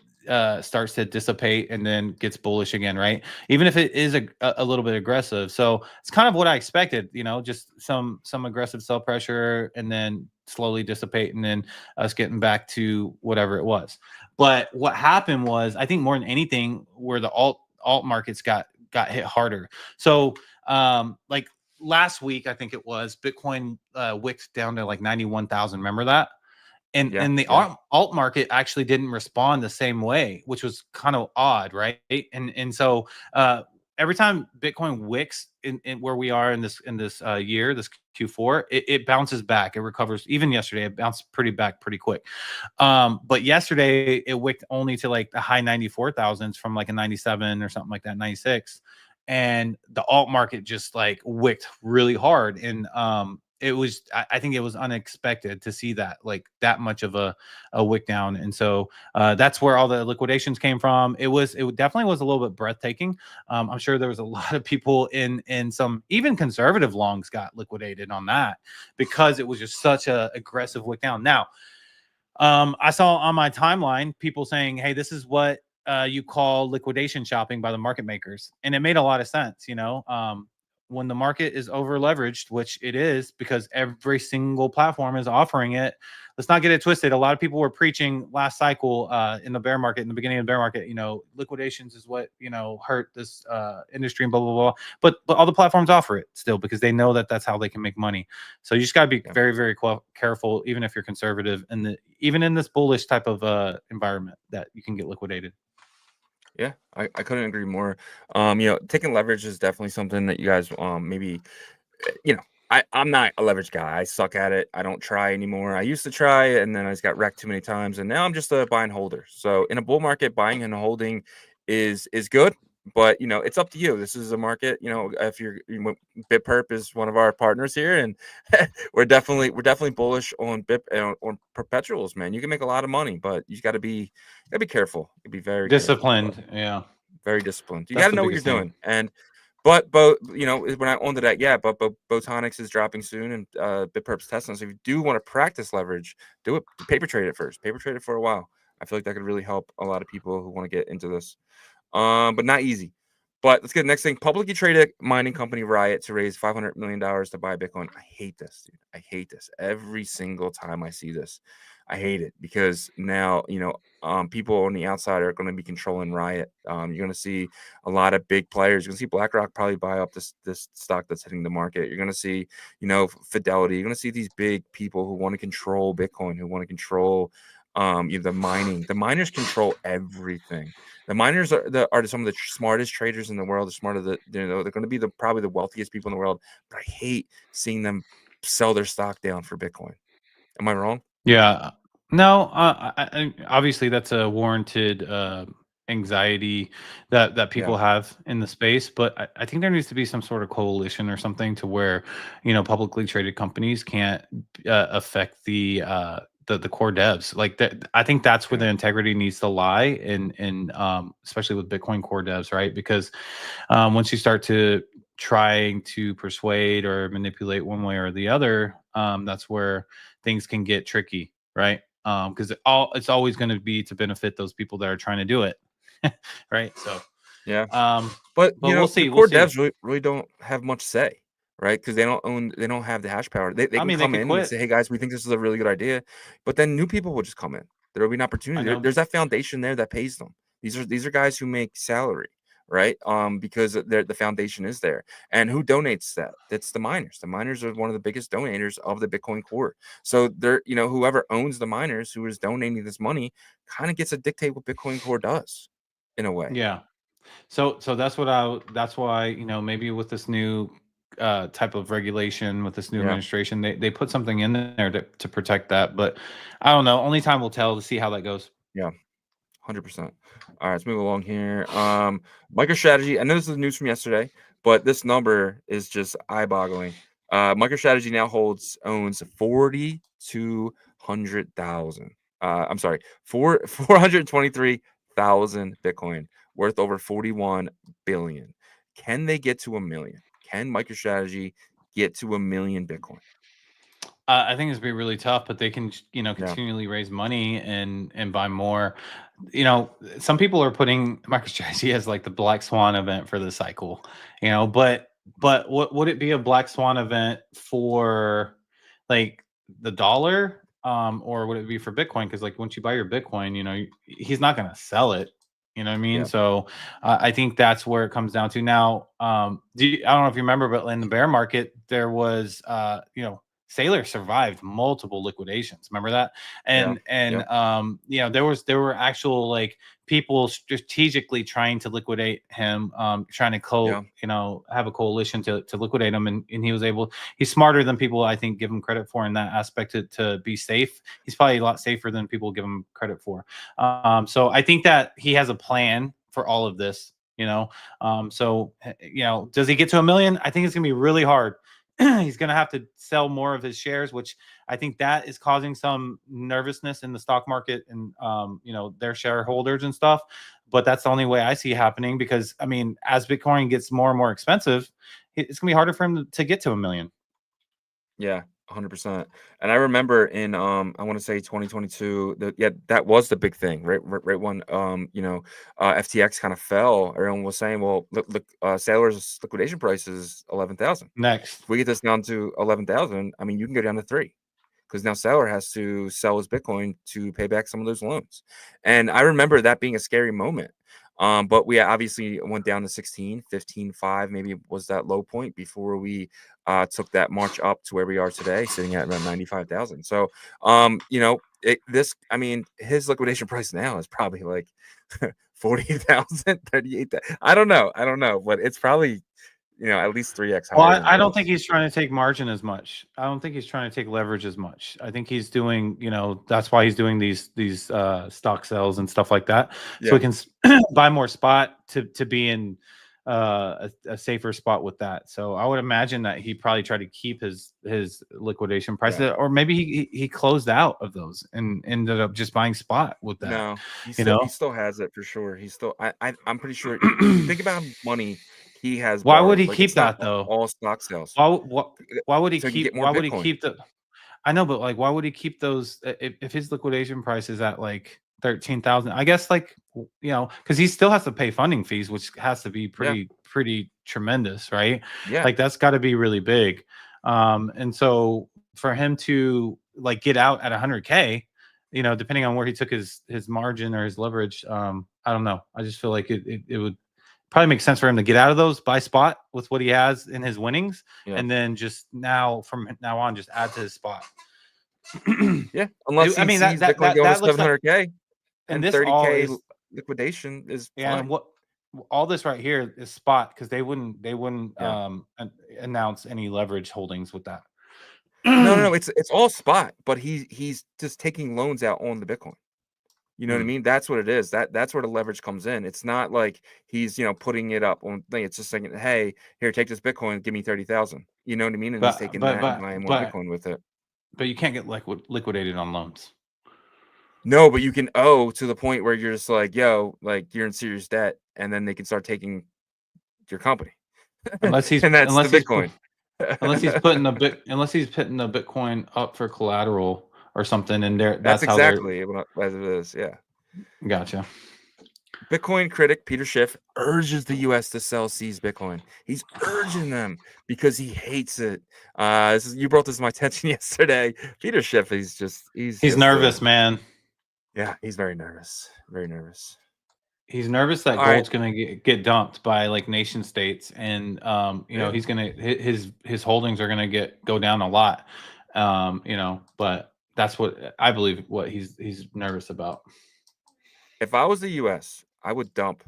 starts to dissipate and then gets bullish again, right? Even if it is a little bit aggressive. So it's kind of what I expected, just some aggressive sell pressure and then slowly dissipate and then us getting back to whatever it was. But what happened was, I think more than anything, where the alt markets got hit harder. So like last week, I think it was, Bitcoin wicked down to like 91,000. Remember that? yeah, And the yeah, alt market actually didn't respond the same way, which was kind of odd, right? And so every time Bitcoin wicks in where we are in this year, this Q4, it bounces back, it recovers. Even yesterday, it bounced pretty quick. But yesterday it wicked only to like the high 94,000s from like a 97 or something like that, 96. And the alt market just like wicked really hard. And I think it was unexpected to see that, like, that much of a wick down. And so that's where all the liquidations came from. It definitely was a little bit breathtaking. I'm sure there was a lot of people in some even conservative longs got liquidated on that because it was just such a aggressive wick down. Now, I saw on my timeline people saying, hey, this is what you call liquidation shopping by the market makers. And it made a lot of sense, when the market is over leveraged, which it is because every single platform is offering it. Let's not get it twisted. A lot of people were preaching last cycle in the bear market, in the beginning of the bear market, liquidations is what, hurt this industry and blah, blah, blah. But all the platforms offer it still because they know that that's how they can make money. So you just got to be very, very careful, even if you're conservative, and even in this bullish type of environment that you can get liquidated. Yeah, I couldn't agree more. Taking leverage is definitely something that you guys maybe, I'm not a leverage guy. I suck at it. I don't try anymore. I used to try, and then I just got wrecked too many times, and now I'm just a buy and holder. So in a bull market, buying and holding is good, but it's up to you. This is a market. If BitPerp is one of our partners here, and we're definitely bullish on on perpetuals, man. You can make a lot of money, but you got to be careful. You be very disciplined. Careful, yeah, very disciplined. You that's got to the know what you're biggest thing. doing. And but when I onto that, yeah, but Botonics is dropping soon, and BitPerp's testing. So if you do want to practice leverage, do it. Paper trade it first. Paper trade it for a while. I feel like that could really help a lot of people who want to get into this. But not easy. But let's get the next thing. Publicly traded mining company Riot to raise $500 million to buy Bitcoin. I hate this, dude. I hate this every single time I see this. I hate it because now, people on the outside are going to be controlling Riot. You're going to see a lot of big players. You're going to see BlackRock probably buy up this stock that's hitting the market. You're going to see, Fidelity. You're going to see these big people who want to control Bitcoin, who want to control the mining. The miners control everything. The miners are some of the smartest traders in the world. They're going to be probably the wealthiest people in the world. But I hate seeing them sell their stock down for Bitcoin. Am I wrong? Yeah. No, obviously that's a warranted anxiety that people have in the space, but I think there needs to be some sort of coalition or something to where, publicly traded companies can't affect the core devs. Like that, I think that's where the integrity needs to lie in especially with Bitcoin core devs, right? Because once you start to trying to persuade or manipulate one way or the other, that's where things can get tricky, right? Because it's always going to be to benefit those people that are trying to do it, right? So yeah, but we'll see. The core devs really don't have much say, right? Because they don't have the hash power. They can come in and say, hey guys, we think this is a really good idea, but then new people will just come in. There will be an opportunity. There's that foundation there that pays them. These are guys who make salary, right? Because the foundation is there. And who donates that? That's the miners. The miners are one of the biggest donators of the Bitcoin core. So they're, whoever owns the miners who is donating this money kind of gets to dictate what Bitcoin core does in a way. Yeah. So that's why, maybe with this new type of regulation, with this new administration, they put something in there to protect that. But I don't know. Only time will tell to see how that goes. Yeah. 100%. All right, let's move along here. MicroStrategy. I know this is news from yesterday, but this number is just eye-boggling. MicroStrategy now owns 4,200,000. I'm sorry, 423,000 Bitcoin, worth over 41 billion. Can they get to 1 million? Can MicroStrategy get to 1 million Bitcoin? I think it's be really tough, but they can, continually raise money and buy more. Some people are putting MicroStrategy as like the black swan event for the cycle. But what would it be a black swan event for, like the dollar, or would it be for Bitcoin? Because like once you buy your Bitcoin, he's not going to sell it. You know what I mean? Yeah. So I think that's where it comes down to. Now, I don't know if you remember, but in the bear market, there was, Sailor survived multiple liquidations. Remember that? And there were actual like people strategically trying to liquidate him, trying to have a coalition to liquidate him, and he's smarter than people I think give him credit for in that aspect to be safe. He's probably a lot safer than people give him credit for. So I think that he has a plan for all of this. So does he get to 1 million? I think it's gonna be really hard. he's going to have to sell more of his shares, which I think that is causing some nervousness in the stock market and their shareholders and stuff. But that's the only way I see happening, because I mean, as Bitcoin gets more and more expensive, it's gonna be harder for him to get to 1 million. Yeah, 100%. And I remember in I want to say 2022, that was the big thing, right? Right when FTX kind of fell, everyone was saying, well, look, Sailor's liquidation price is 11,000. Next. If we get this down to 11,000, I mean, you can go down to 3, because now Sailor has to sell his Bitcoin to pay back some of those loans. And I remember that being a scary moment. But we obviously went down to 16, 15.5, maybe was that low point before we took that march up to where we are today, sitting at around 95,000. So, his liquidation price now is probably like 40,000, 38,000. I don't know, but it's probably, at least 3x higher. Well, than I it don't was. think he's trying to take margin as much. I don't think he's trying to take leverage as much. I think he's doing, that's why he's doing these stock sales and stuff like that, so he can buy more spot to be in a safer spot with that. So I would imagine that he probably tried to keep his liquidation prices, or maybe he closed out of those and ended up just buying spot with that. No, he still has it for sure. He's still, I'm pretty sure. Think about money he has Why would borrowed. he Like, keep it's not that though? all stock sales. Why would he So he can keep? get more Why would he Bitcoin. keep the? I know, but like, why would he keep those if his liquidation price is at like 13,000? I guess because he still has to pay funding fees, which has to be pretty tremendous, right? Yeah. Like that's got to be really big. And so for him to like get out at 100K, depending on where he took his margin or his leverage, I don't know. I just feel like it would probably make sense for him to get out of those, buy spot with what he has in his winnings, and then just from now on just add to his spot. Yeah, unless he sees Bitcoin going to 700K, and 30K liquidation is fine. And what all this right here is spot, because they wouldn't announce any leverage holdings with that. No, it's all spot, but he's just taking loans out on the Bitcoin. You know what I mean? That's what it is. That's where the leverage comes in. It's not like he's putting it up on thing. It's just saying, hey, here, take this Bitcoin, give me 30,000. You know what I mean? And he's taking that and buying more Bitcoin with it. But you can't get liquidated on loans. No, but you can owe to the point where you're just like, yo, like you're in serious debt, and then they can start taking your company. Unless he's and that's the Bitcoin. Unless he's putting the Bitcoin up for collateral or something, and that's exactly as it is. Yeah, gotcha. Bitcoin critic Peter Schiff urges the U.S. to sell seized Bitcoin. He's urging them because he hates it. You brought this to my attention yesterday. Peter Schiff, he's nervous, man. Yeah, he's very nervous. Very nervous. He's nervous that gold's going to get dumped by like nation states, and he's going to his holdings are going to go down a lot. But that's what I believe what he's nervous about. If I was the US, I would dump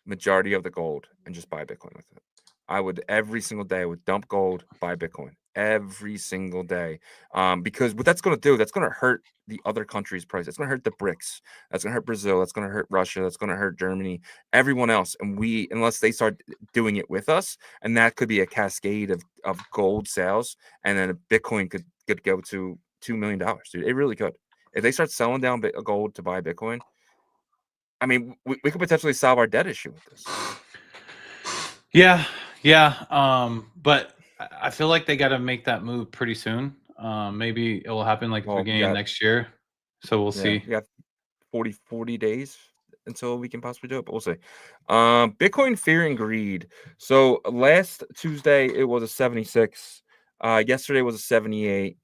majority of the gold and just buy Bitcoin with it. I would every single day I would dump gold, buy Bitcoin every single day. Because what that's going to do, that's going to hurt the other countries' price. It's going to hurt the BRICS. That's going to hurt Brazil. That's going to hurt Russia. That's going to hurt Germany, everyone else. And unless they start doing it with us, and that could be a cascade of gold sales, and then Bitcoin could go to $2 million, dude. It really could. If they start selling down gold to buy Bitcoin, I mean, we could potentially solve our debt issue with this. Yeah. But I feel like they got to make that move pretty soon. Maybe it will happen like the beginning of next year. So we'll see. We have 40 days until we can possibly do it, but we'll see. Bitcoin fear and greed. So last Tuesday it was a 76. Yesterday was a 78.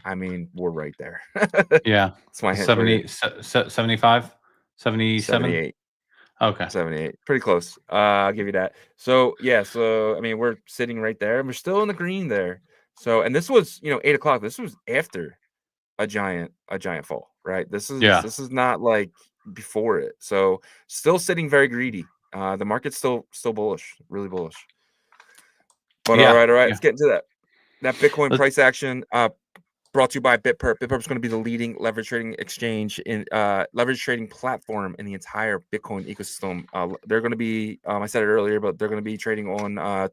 I mean, we're right there. Yeah. It's my 75, 77, 78. Okay. 78. Pretty close. I'll give you that. So yeah, I mean, we're sitting right there and we're still in the green there. So, and this was, 8 o'clock. This was after a giant fall, right? This is not like before it. So still sitting very greedy. The market's still bullish, really bullish. But all right. Let's get into that Bitcoin price action. Brought to you by BitPerp. BitPerp is going to be the leading leverage trading exchange in leverage trading platform in the entire Bitcoin ecosystem. They're going to be, I said it earlier, but they're going to be trading on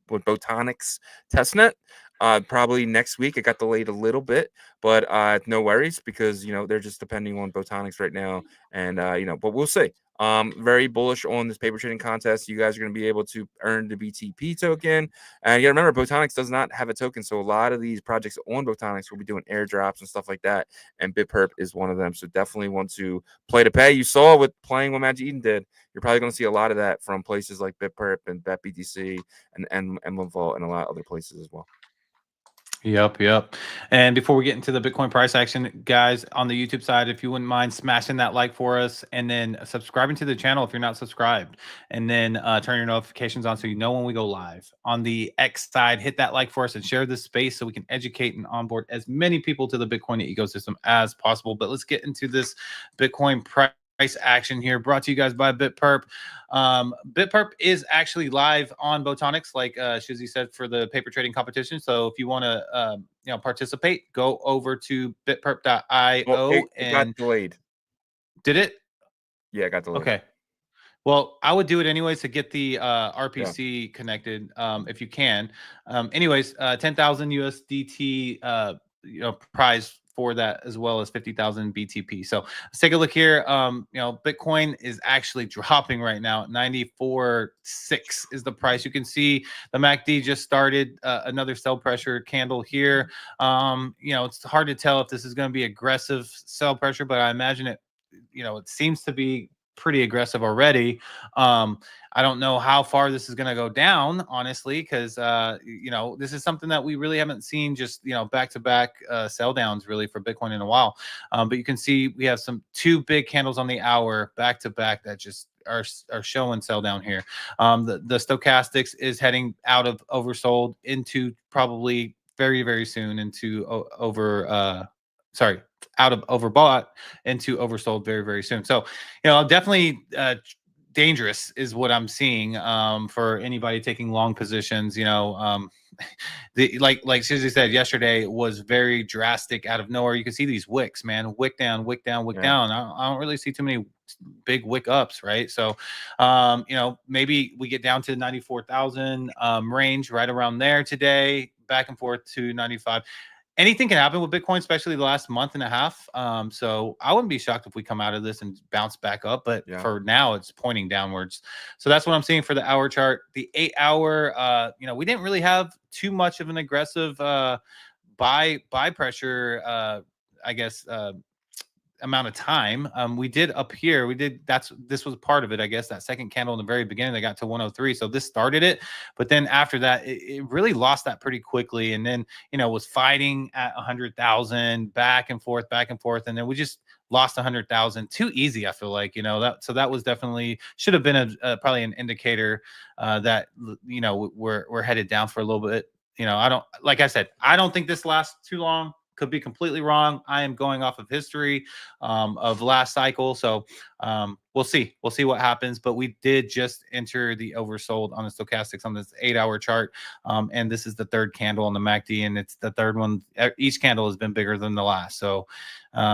Botonix testnet. Probably next week. It got delayed a little bit, but no worries, because they're just depending on Botonix right now, and but we'll see. Very bullish on this paper trading contest. You guys are going to be able to earn the BTP token, and you got to remember, Botonix does not have a token, so a lot of these projects on Botonix will be doing airdrops and stuff like that, and BitPerp is one of them. So definitely want to play to pay. You saw with playing what magiceden did. You're probably going to see a lot of that from places like BitPerp and BetBTC and Emblem Vault and a lot of other places as well. Yep. And before we get into the Bitcoin price action, guys, on the YouTube side, if you wouldn't mind smashing that like for us, and then subscribing to the channel if you're not subscribed, and then turn your notifications on so you know when we go live. On the X side, hit that like for us and share this space so we can educate and onboard as many people to the Bitcoin ecosystem as possible. But let's get into this Bitcoin price action here, brought to you guys by BitPerp. BitPerp is actually live on Botonix, like Shizzy said, for the paper trading competition. So if you want to participate, go over to bitperp.io. It got delayed. Did it? Yeah, it got delayed. Okay. Well, I would do it anyways to get the RPC connected, if you can. Anyways, 10,000 USDT prize for that, as well as 50,000 BTP. So let's take a look here. Bitcoin is actually dropping right now at 94.6 is the price. You can see the MACD just started another sell pressure candle here. It's hard to tell if this is going to be aggressive sell pressure, but I imagine it. It seems to be pretty aggressive already. I don't know how far this is going to go down, honestly, because this is something that we really haven't seen, just back-to-back sell downs really for Bitcoin in a while. But you can see we have two big candles on the hour back-to-back that just are showing sell down here. The stochastics is heading out of oversold into probably very, very soon into out of overbought into oversold very, very soon. So, definitely dangerous is what I'm seeing for anybody taking long positions. Like Shizzy said yesterday, was very drastic out of nowhere. You can see these wicks, man, wick down, wick down, wick down. I don't really see too many big wick ups, right? So, maybe we get down to 94,000 range right around there today, back and forth to 95. Anything can happen with Bitcoin, especially the last month and a half. So I wouldn't be shocked if we come out of this and bounce back up. But for now, it's pointing downwards. So that's what I'm seeing for the hour chart. The 8 hour, we didn't really have too much of an aggressive buy pressure, amount of time. We did up here. This was part of it, I guess. That second candle in the very beginning, they got to 103. So this started it, but then after that, it really lost that pretty quickly. And then was fighting at 100,000 back and forth, and then we just lost 100,000 too easy. I feel like that was definitely should have been probably an indicator that we're headed down for a little bit. Like I said, I don't think this lasts too long. Could be completely wrong. I am going off of history of last cycle. So we'll see. We'll see what happens. But we did just enter the oversold on the stochastics on this 8 hour chart. And this is the third candle on the MACD. And it's the third one. Each candle has been bigger than the last. So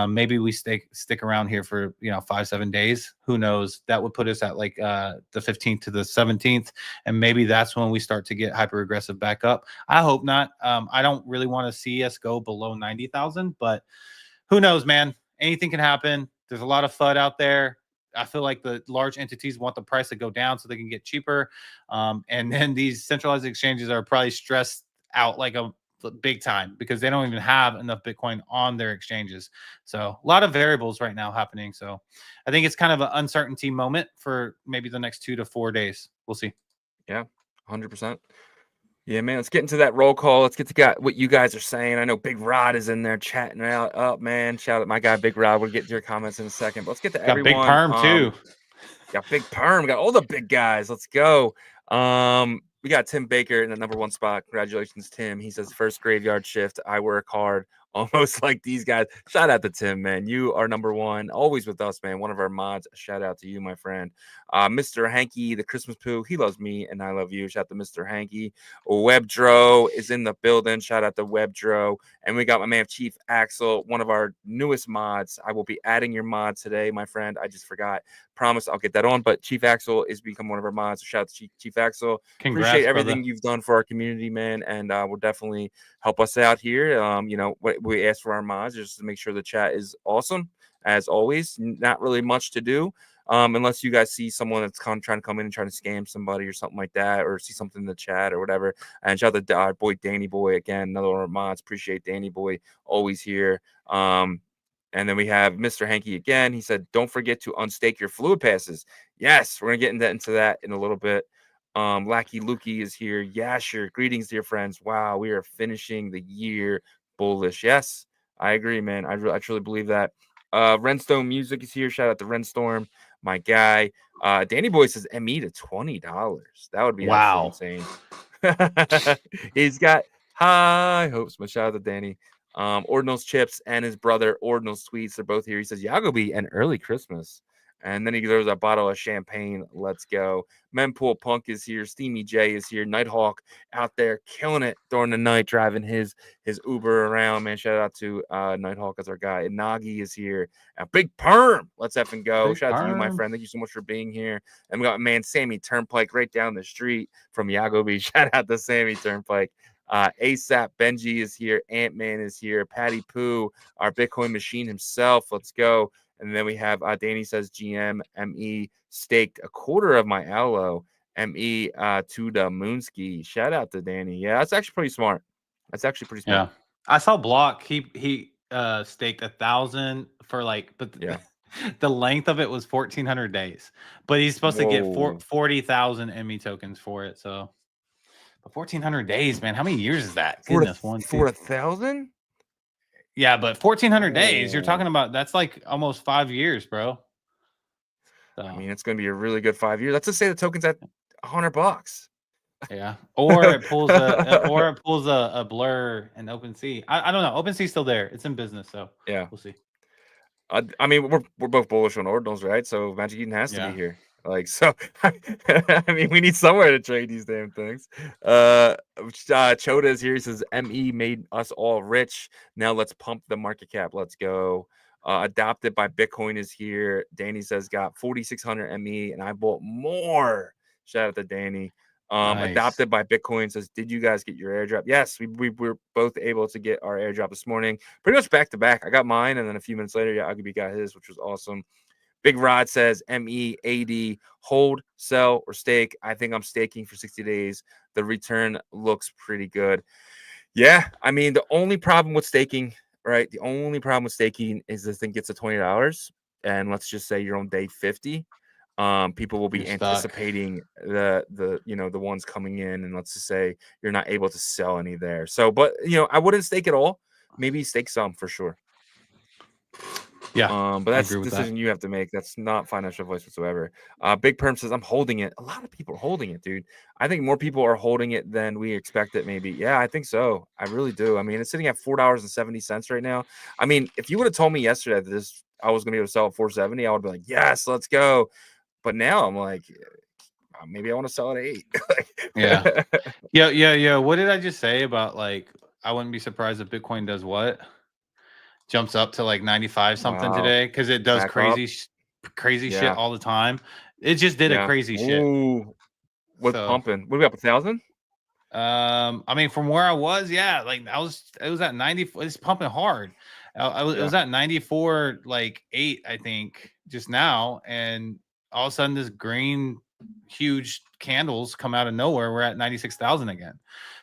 maybe we stick around here for 5-7 days. Who knows? That would put us at like the 15th to the 17th, and maybe that's when we start to get hyper aggressive back up. I hope not. I don't really want to see us go below 90,000, but who knows, man? Anything can happen. There's a lot of FUD out there. I feel like the large entities want the price to go down so they can get cheaper, and then these centralized exchanges are probably stressed out like a big time because they don't even have enough Bitcoin on their exchanges. So a lot of variables right now happening. So I think it's kind of an uncertainty moment for maybe the next 2 to 4 days. We'll see. Yeah, 100%. Yeah, man. Let's get into that roll call. Let's get to what you guys are saying. I know Big Rod is in there chatting out. Up, man. Shout out my guy Big Rod. We'll get to your comments in a second. But let's get to everyone. Big Perm too. Got Big Perm. Got all the big guys. Let's go. We got Tim Baker in the #1 spot. Congratulations, Tim. He says, first graveyard shift. I work hard almost like these guys. Shout out to Tim, man. You are number one, always with us, man. One of our mods. Shout out to you, my friend. Mr. Hanky, the Christmas poo. He loves me and I love you. Shout out to Mr. Hanky. Webdro is in the building. Shout out to Webdro. And we got my man Chief Axel, one of our newest mods. I will be adding your mod today, my friend. I just forgot. Promise I'll get that on. But Chief Axel is become one of our mods. So shout out to Chief Axel. Congrats, appreciate everything brother. you've done for our community, man. And will definitely help us out here. You know, what we ask for our mods just to make sure the chat is awesome. As always, not really much to do. Unless you guys see someone that's trying to come in and trying to scam somebody or something like that, or see something in the chat or whatever. And shout out to our boy Danny Boy again, another one of our mods. Appreciate Danny Boy, always here. And then we have Mr. Hanky again. He said, don't forget to unstake your fluid passes. Yes, we're gonna get into that in a little bit. Lackey Lukey is here. Yasher, greetings, dear friends. Wow, we are finishing the year bullish. Yes, I agree, man. I truly believe that. Renstone Music is here. Shout out to Renstorm, my guy. Danny Boy says ME to $20. That would be absolutely insane. He's got high hopes. But shout out to Danny. Ordinals Chips and his brother Ordinal Sweets. They're both here. He says Yagobi and early Christmas. And then he throws a bottle of champagne. Let's go. Mempool Punk is here. Steamy J is here. Nighthawk out there killing it during the night, driving his Uber around, man. Shout out to Nighthawk as our guy. And Nagi is here. Big Perm. Let's effing go. Big Shout out to you, my Perm. friend. Thank you so much for being here. And we got man Sammy Turnpike right down the street from Yagobi. Shout out to Sammy Turnpike. ASAP Benji is here. Ant-Man is here. Patty Poo, our Bitcoin machine himself. Let's go. And then we have Danny says GM ME staked a quarter of my aloe ME to the Moonski. Shout out to Danny. Yeah, that's actually pretty smart. That's actually pretty smart. Yeah, I saw Block. He staked 1,000 for like, but Yeah. the length of it was 1,400 days. But he's supposed to get Whoa. 40,000 ME tokens for it. So, but 1,400 days, man. How many years is that? For Goodness, for 1,000? Yeah, but 1,400 days. You're talking about that's like almost 5 years, bro. So, I mean, it's going to be a really good 5 years. Let's just say the token's at $100. yeah, or it pulls a blur and OpenSea. I don't know. OpenSea's still there. It's in business, so Yeah, we'll see. I mean, we're both bullish on Ordinals, right? So magiceden has to be here. Like, so I mean, we need somewhere to trade these damn things. Choda is here. He says ME made us all rich. Now let's pump the market cap. Let's go. Adopted by Bitcoin is here. Danny says got 4,600 ME, and I bought more. Shout out to Danny. Nice. Adopted by Bitcoin says, did you guys get your airdrop? Yes, we were both able to get our airdrop this morning. Pretty much back to back. I got mine, and then a few minutes later, Yagobi got his, which was awesome. Big Rod says MEAD, hold, sell, or stake. I think I'm staking for 60 days. The return looks pretty good. Yeah, I mean, the only problem with staking, right? The only problem with staking is this thing gets to $20. And let's just say you're on day 50. People will be anticipating the ones coming in, and let's just say you're not able to sell any there. So, but I wouldn't stake it all. Maybe stake some for sure. Yeah, but that's a decision you have to make. That's not financial advice whatsoever. Big Perm says I'm holding it. A lot of people are holding it, dude. I think more people are holding it than we expected. Maybe, yeah, I think so. I really do. I mean, it's sitting at $4.70 right now. I mean, if you would have told me yesterday that I was going to be able to sell at $4.70, I would be like, yes, let's go. But now I'm like, maybe I want to sell at $8. Yeah. What did I just say about like? I wouldn't be surprised if Bitcoin does what? Jumps up to like 95 something today because it does crazy shit all the time. It just did a crazy shit. What's pumping? What are we up 1,000? I mean, from where I was, like it was at 90. It's pumping hard. It was at 94, like 8, I think, just now, and all of a sudden this green huge candles come out of nowhere. We're at 96,000 again.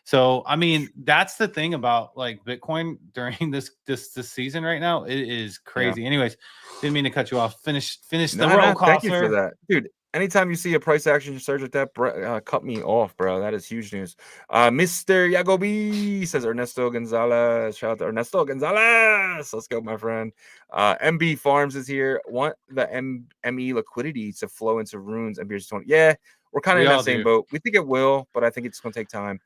So I mean, that's the thing about like Bitcoin during this season right now. It is crazy. Anyways, didn't mean to cut you off. Finish the roll call. Thank you for that, dude. Anytime you see a price action surge like that, cut me off, bro. That is huge news. Mr. Yagobi says Ernesto Gonzalez. Shout out to Ernesto Gonzalez. Let's go, my friend. MB Farms is here. Want the ME liquidity to flow into runes and beers 20. Yeah, we're kind of in that same boat. We think it will, but I think it's going to take time.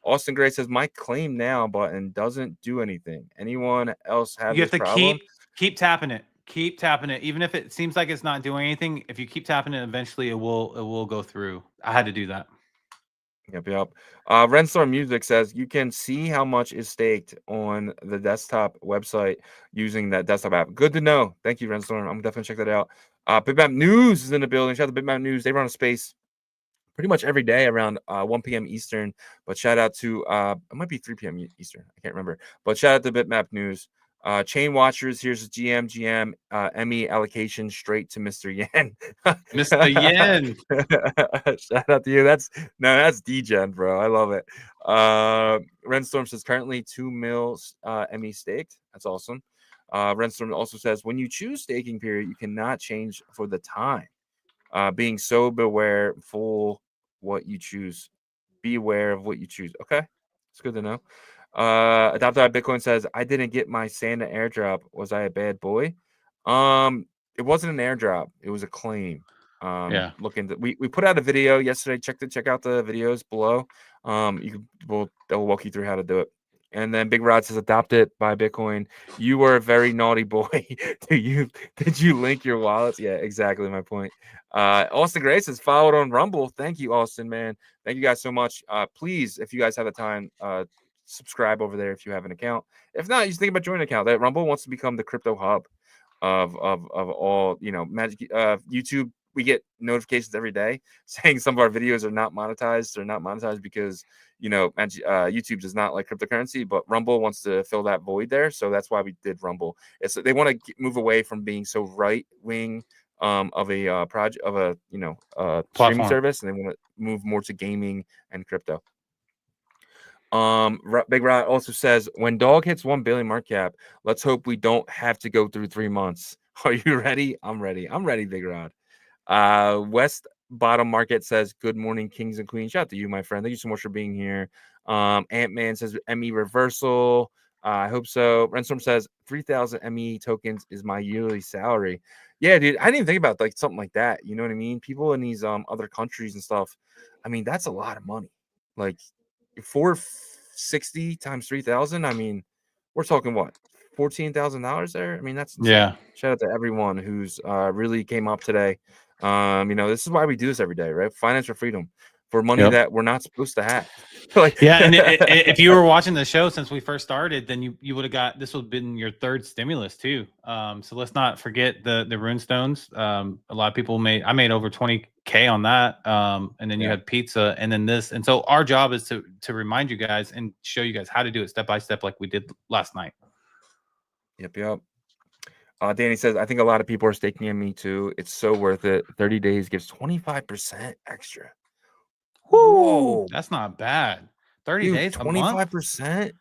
Austin Gray says my claim now button doesn't do anything. Anyone else have You this have to problem? keep tapping it. Keep tapping it. Even if it seems like it's not doing anything, if you keep tapping it, eventually it will go through. I had to do that. Yep. Renstorm Music says you can see how much is staked on the desktop website using that desktop app. Good to know. Thank you, Renstorm. I'm definitely check that out. Bitmap News is in the building. Shout out to Bitmap News. They run a space pretty much every day around 1 p.m. Eastern. But shout out to it might be 3 p.m. Eastern. I can't remember. But shout out to Bitmap News. Chain Watchers, here's a GM, Emmy allocation straight to Mr. Yen. Mr. Yen. Shout out to you. That's DGen, bro. I love it. Renstorm says currently 2 mils Emmy staked. That's awesome. Renstorm also says when you choose staking period, you cannot change for the time. Being so beware full what you choose. Be aware of what you choose. Okay, it's good to know. Adopted Bitcoin says I didn't get my Santa airdrop. Was I a bad boy? It wasn't an airdrop. It was a claim. Yeah. Look into we put out a video yesterday. Check out the videos below. We'll walk you through how to do it. And then Big Rod says adopted by Bitcoin. You were a very naughty boy. Did you link your wallets? Yeah, exactly my point. Austin Gray says followed on Rumble. Thank you, Austin, man. Thank you guys so much. Please, if you guys have the time, subscribe over there if you have an account. If not, you just think about joining an account. That Rumble wants to become the crypto hub of all, YouTube. We get notifications every day saying some of our videos are not monetized. They're not monetized because YouTube does not like cryptocurrency, but Rumble wants to fill that void there. So that's why we did Rumble. They want to move away from being so right wing of a project of a streaming Platform. service, and they want to move more to gaming and crypto. Big Rod also says when dog hits 1 billion market cap, let's hope we don't have to go through 3 months. Are you ready? I'm ready. Big Rod. West Bottom Market says good morning, kings and queens. Shout out to you, my friend. Thank you so much for being here. Ant-Man says ME reversal. I hope so. Renstorm says 3,000 ME tokens is my yearly salary. Yeah, dude. I didn't even think about like something like that. You know what I mean? People in these other countries and stuff. I mean, that's a lot of money. Like 460 times 3,000. I mean, we're talking what? $14,000 there. I mean, that's insane. Yeah. Shout out to everyone who's really came up today. This is why we do this every day, right? Financial freedom for money that we're not supposed to have. Yeah, and if you were watching the show since we first started, then you would have got this would have been your third stimulus too. So let's not forget the runestones. A lot of people I made over 20K on that. And then you had pizza, and then this. And so our job is to remind you guys and show you guys how to do it step by step, like we did last night. Yep. Danny says, I think a lot of people are staking in me too. It's so worth it. 30 days gives 25% extra. Whoa, that's not bad. 30 days, 25%?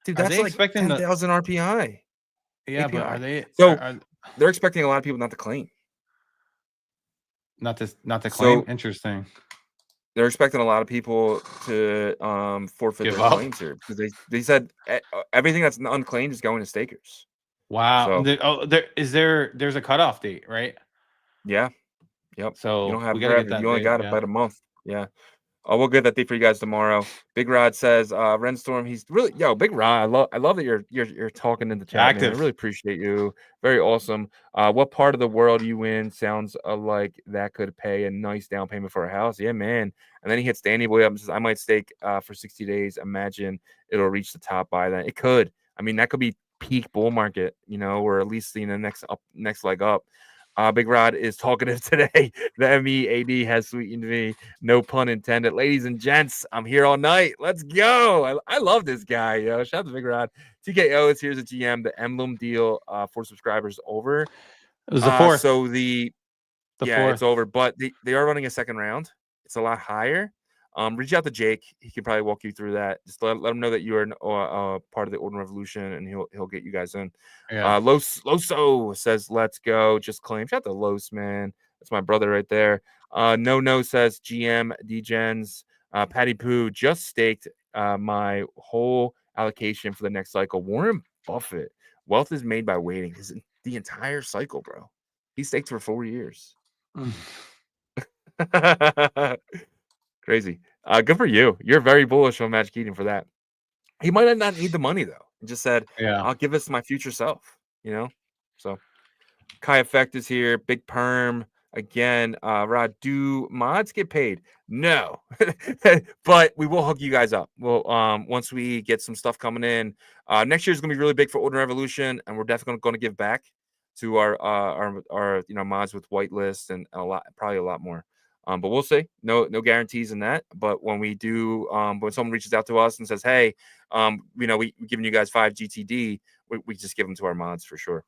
Dude, that's like expecting 10,000 RPI. Yeah, API. but are they they're expecting a lot of people not to claim. Not to claim? Interesting. They're expecting a lot of people to forfeit their claims here because they said everything that's unclaimed is going to stakers. Wow. So, there's a cutoff date, right? Yeah. Yep. So you don't have forever. You only got about a month. Yeah. We'll get that date for you guys tomorrow. Big Rod says, Renstorm, he's really Big Rod. I love that you're talking in the chat. Active. Man. I really appreciate you. Very awesome. What part of the world you in sounds like that could pay a nice down payment for a house? Yeah, man. And then he hits Danny Boy up and says, I might stake for 60 days. Imagine it'll reach the top by then. It could. I mean, that could be peak bull market, or at least the next leg up. Big Rod is talkative today. The MEAD has sweetened me. No pun intended. Ladies and gents, I'm here all night. Let's go. I love this guy. Shout out to Big Rod. TKO is here's a GM. The emblem deal for subscribers over. It was the fourth. So it's over. But they are running a second round. It's a lot higher. Reach out to Jake. He can probably walk you through that. Just let him know that you are part of the Ordinal Revolution, and he'll get you guys in. Yeah. Loso says, let's go. Just claim. Shout out to Los, man. That's my brother right there. No says GM Degens. Patty Poo just staked my whole allocation for the next cycle. Warren Buffett. Wealth is made by waiting. The entire cycle, bro. He staked for 4 years. Crazy. Good for you. You're very bullish on magiceden for that. He might not need the money though. He just said, Yeah. "I'll give this to my future self." You know. So Kai Effect is here. Big Perm again. Rod, do mods get paid? No, but we will hook you guys up. We'll once we get some stuff coming in. Next year is gonna be really big for Ordinal Revolution, and we're definitely going to give back to our mods with whitelist and probably a lot more. But we'll see. No guarantees in that. But when we do, when someone reaches out to us and says, "Hey, we giving you guys 5 GTD," we just give them to our mods for sure.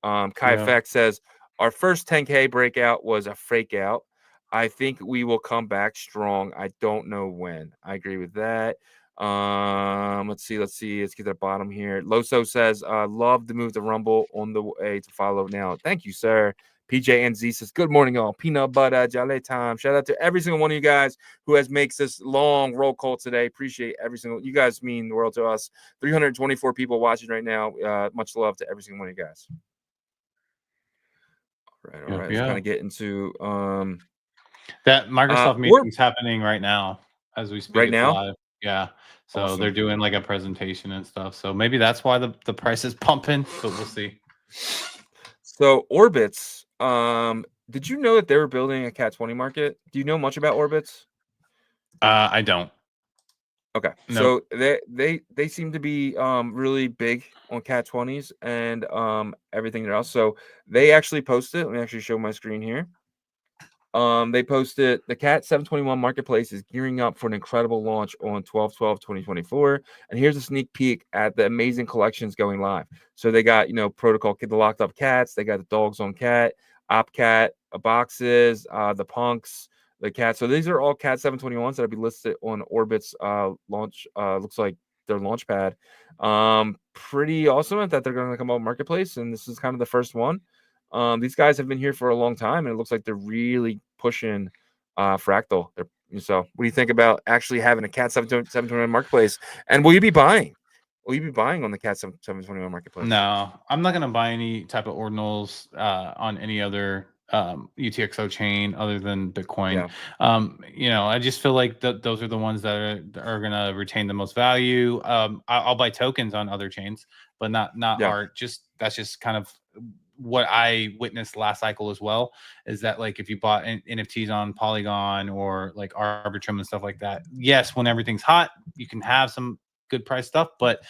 Kai Effect says, our first 10K breakout was a fake out. I think we will come back strong. I don't know when. I agree with that. Let's see. Let's get to the bottom here. Loso says, love the move to Rumble on the way to follow now. Thank you, sir. PJ and Z says, good morning, all. Peanut butter, jolly time. Shout out to every single one of you guys who has makes this long roll call today. Appreciate every single. You guys mean the world to us. 324 people watching right now. Much love to every single one of you guys. All right. Let's kind of get into that Microsoft meeting's happening right now as we speak. Right now, live. Yeah. So they're doing like a presentation and stuff. So maybe that's why the price is pumping. But we'll see. So Orbitz, did you know that they were building a Cat 20 market? Do you know much about Orbitz? I don't. Okay. Nope. So they seem to be really big on Cat 20s and everything else. So they actually posted. Let me actually show my screen here. They posted the Cat 721 marketplace is gearing up for an incredible launch on 12/12/2024. And here's a sneak peek at the amazing collections going live. So they got, protocol, the locked up cats. They got the dogs on cat, op cat boxes, the punks, the cat. So these are all Cat 721s that'll be listed on Orbit's launch. Looks like their launch pad. Pretty awesome that they're going to come out marketplace. And this is kind of the first one. These guys have been here for a long time, and it looks like they're really pushing Fractal. So what do you think about actually having a Cat 721 marketplace? And will you be buying? Will you be buying on the Cat 721 marketplace? No, I'm not going to buy any type of ordinals on any other UTXO chain other than Bitcoin. Yeah. I just feel like those are the ones that are going to retain the most value. I'll buy tokens on other chains, but not art. That's just kind of what I witnessed last cycle as well, is that like if you bought NFTs on Polygon or like Arbitrum and stuff like that, yes, when everything's hot, you can have some good price stuff, but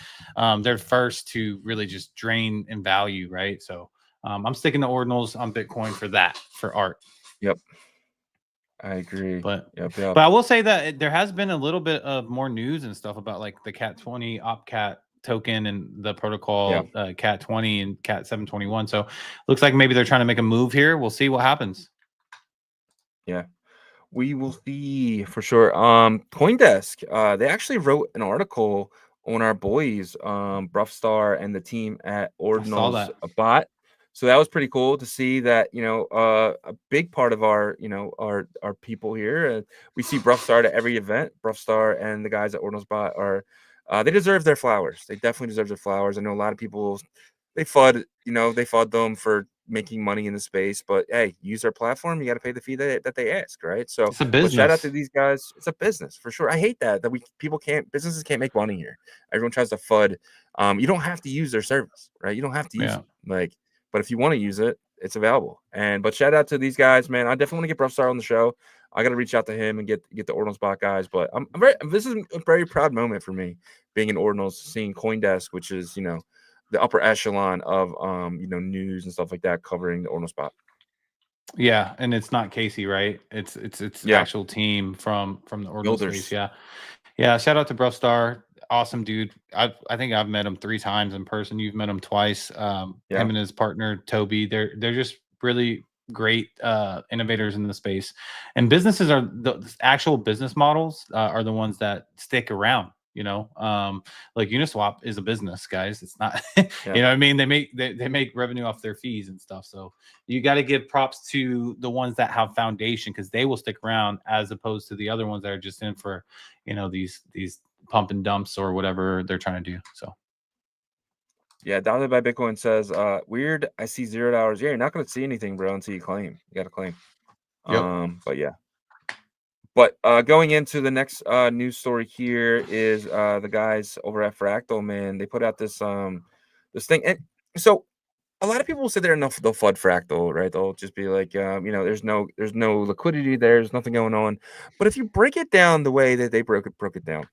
they're first to really just drain in value, right? So I'm sticking to ordinals on Bitcoin for that, for art. Yep, I agree. But but I will say that there has been a little bit of more news and stuff about like the Cat 20 OpCat token and the protocol Cat 20 and Cat 721. So looks like maybe they're trying to make a move here. We'll see what happens. Yeah, we will see for sure. CoinDesk, they actually wrote an article on our boys, Bruffstar and the team at Ordinals bot. So that was pretty cool to see that, a big part of our people here. We see Bruffstar at every event. Bruffstar and the guys at Ordinals bot are, they deserve their flowers. They definitely deserve their flowers. I know a lot of people, they FUD them for making money in the space, but hey, use our platform, you got to pay the fee that they ask, right? So it's a business. Shout out to these guys. It's a business for sure. I hate that businesses can't make money here. Everyone tries to FUD. You don't have to use their service, right? You don't have to use it. But if you want to use it, it's available. But shout out to these guys, man. I definitely want to get Bruffstar on the show. I got to reach out to him and get the Ordinals bot guys. But this is a very proud moment for me, being in Ordinals, seeing CoinDesk, which is the upper echelon of news and stuff like that, covering the Ordinal spot. Yeah, and it's not Casey, right? It's actual team from the Ordinal space. Yeah. Shout out to Bruffstar, awesome dude. I think I've met him 3 times in person. You've met him twice. Him and his partner Toby. They're just really great innovators in the space. And businesses are the actual business models are the ones that stick around. Like Uniswap is a business, guys. It's not, you know what I mean? They make revenue off their fees and stuff. So you got to give props to the ones that have foundation, because they will stick around, as opposed to the other ones that are just in for, these pump and dumps or whatever they're trying to do. So. Yeah, Downloaded by Bitcoin says, weird, I see $0. Yeah, you're not going to see anything, bro, until you claim. You got to claim. Yep. But yeah. But going into the next news story here is the guys over at Fractal, man. They put out this this thing, and so a lot of people will sit there and they'll FUD Fractal, right? They'll just be like, there's no liquidity there, there's nothing going on. But if you break it down the way that they broke it down,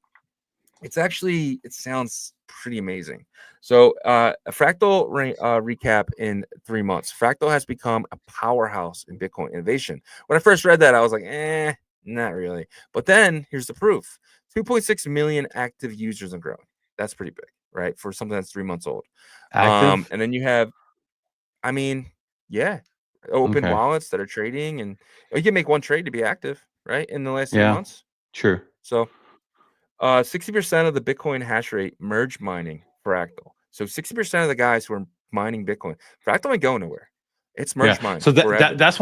it sounds pretty amazing. So a Fractal recap in 3 months. Fractal has become a powerhouse in Bitcoin innovation. When I first read that, I was like, not really. But then here's the proof: 2.6 million active users and growing. That's pretty big, right? For something that's 3 months old. Active. And then you have, I mean, yeah, open Okay. wallets that are trading, and you can make one trade to be active, right? In the last 3 Yeah. months. Sure. So 60% of the Bitcoin hash rate merge mining Fractal. So 60% of the guys who are mining Bitcoin, Fractal ain't going nowhere. It's merge Yeah. mined So forever. that's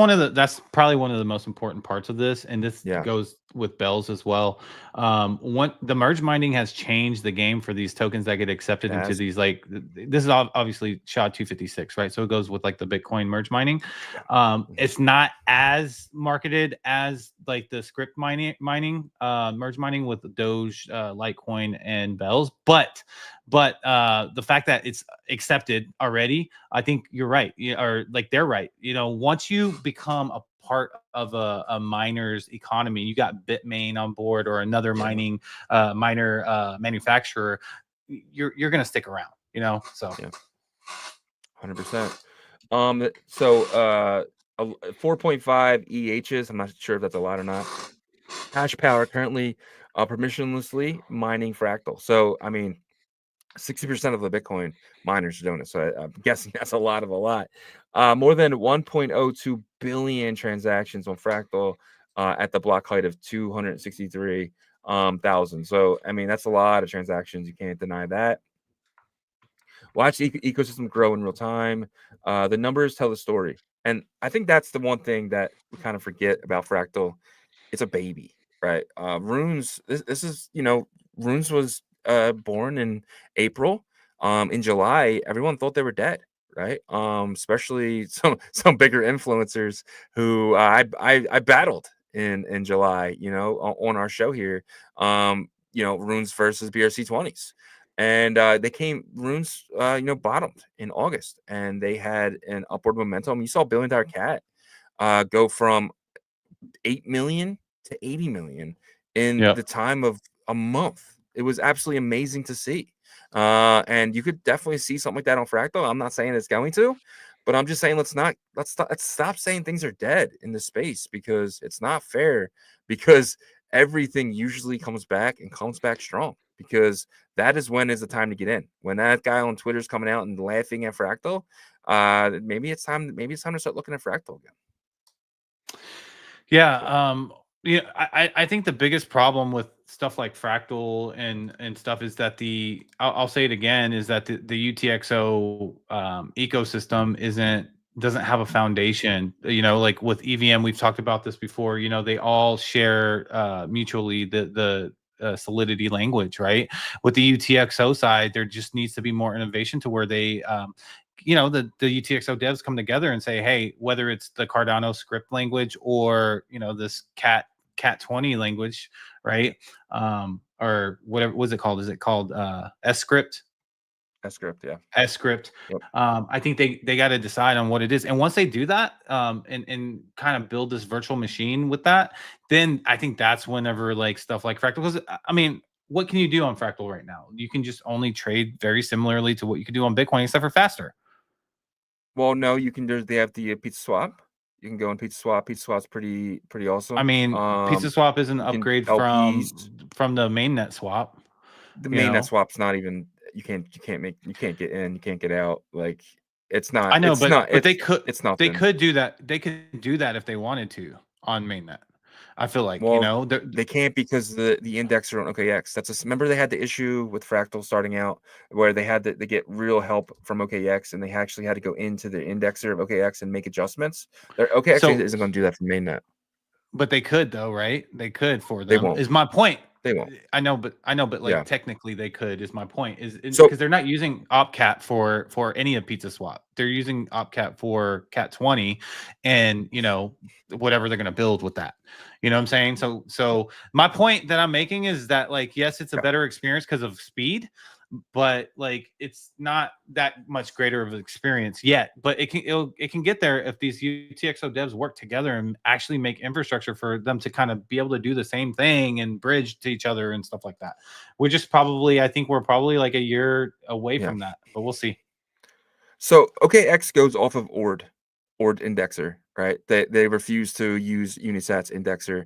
probably one of the most important parts of this, and this Yeah. goes with bells as well. The merge mining has changed the game for these tokens that get accepted into these, like, this is obviously SHA-256, right? So it goes with like the Bitcoin merge mining. It's not as marketed as like the script mining merge mining with Doge, Litecoin, and bells, but the fact that it's accepted already, I think you're right. Or like they're right. Once you become a part of a miner's economy, you got Bitmain on board or another miner manufacturer, you're gonna stick around. So yeah, 100%. So 4.5 EHs. I'm not sure if that's a lot or not. Hash power currently permissionlessly mining Fractal. So I mean, 60% of the Bitcoin miners are doing it. So I'm guessing that's a lot. More than 1.02 billion transactions on Fractal at the block height of 263,000. So, I mean, that's a lot of transactions. You can't deny that. Watch the ecosystem grow in real time. The numbers tell the story. And I think that's the one thing that we kind of forget about Fractal. It's a baby, right? Runes, this is, Runes was born in April. In July, everyone thought they were dead, right? Especially some bigger influencers who I battled in July, on our show here. Runes versus BRC20s. And Runes, bottomed in August, and they had an upward momentum. You saw Billion Dollar Cat go from 8 million to 80 million in the time of a month. It was absolutely amazing to see. And you could definitely see something like that on Fractal. I'm not saying it's going to, but I'm just saying let's stop saying things are dead in this space, because it's not fair, because everything usually comes back and comes back strong, because that is when is the time to get in. When that guy on Twitter is coming out and laughing at Fractal, maybe it's time to start looking at Fractal again. Yeah. I think the biggest problem with stuff like Fractal and stuff is that I'll say it again, is that the UTXO ecosystem doesn't have a foundation. Like with EVM, we've talked about this before. They all share mutually the Solidity language, right? With the UTXO side, there just needs to be more innovation to where they the UTXO devs come together and say, hey, whether it's the Cardano script language or this Cat 20 language, right? Or whatever was it called? Is it called S script? S script, yeah. S script. Yep. I think they got to decide on what it is, and once they do that, and kind of build this virtual machine with that, then I think that's whenever like stuff like Fractal. Because I mean, what can you do on Fractal right now? You can just only trade very similarly to what you could do on Bitcoin, except for faster. Well, no, you can. They have the pizza swap. You can go on pizza swap. Pizza swap's pretty awesome. I mean, pizza swap is an upgrade from the mainnet swap. The mainnet swap's not even. You can't get in. You can't get out. Like, it's not. I know, it's not. But they could. It's not. They could do that. They could do that if they wanted to on mainnet. I feel like, they can't, because the indexer on OKX. Remember they had the issue with Fractal starting out where they had to get real help from OKX, and they actually had to go into the indexer of OKX and make adjustments. OKX isn't going to do that for mainnet. But they could, though, right? They could for them. They won't. Is my point. They won't. I know, but like Yeah. technically they could. Is my point is So because they're not using OpCat for any of Pizza Swap. They're using OpCat for Cat 20, and whatever they're gonna build with that. You know what I'm saying? So my point that I'm making is that, like, yes, it's a yeah. better experience because of speed, but like it's not that much greater of an experience yet. But it can get there if these UTXO devs work together and actually make infrastructure for them to kind of be able to do the same thing and bridge to each other and stuff like that. I think we're probably like a year away Yeah. from that, but we'll see. So OKX goes off of Ord indexer, right? They refuse to use Unisat's indexer.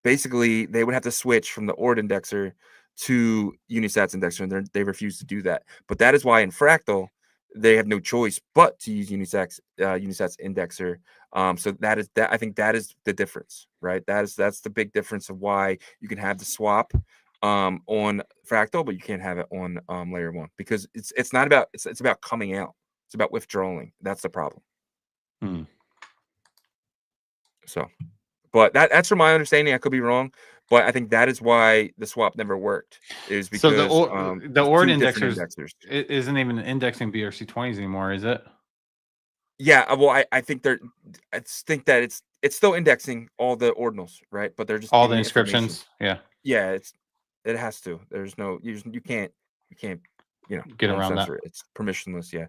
Basically they would have to switch from the Ord indexer to Unisat's indexer, and they refuse to do that. But that is why in Fractal they have no choice but to use Unisat's indexer. So I think that is the difference, right? That's the big difference of why you can have the swap on Fractal, but you can't have it on layer 1, because it's not about it's about coming out. It's about withdrawing. That's the problem. Hmm. So, but that's from my understanding. I could be wrong, but I think that is why the swap never worked, is So the because the Ord two different indexers indexers. isn't even indexing BRC20s anymore, is it? Yeah, well, I think think that it's still indexing all the ordinals, right? But they're just All the giving you information. inscriptions, yeah, Yeah, it has to. There's no you can't get around that. uncensor it. It's permissionless. Yeah.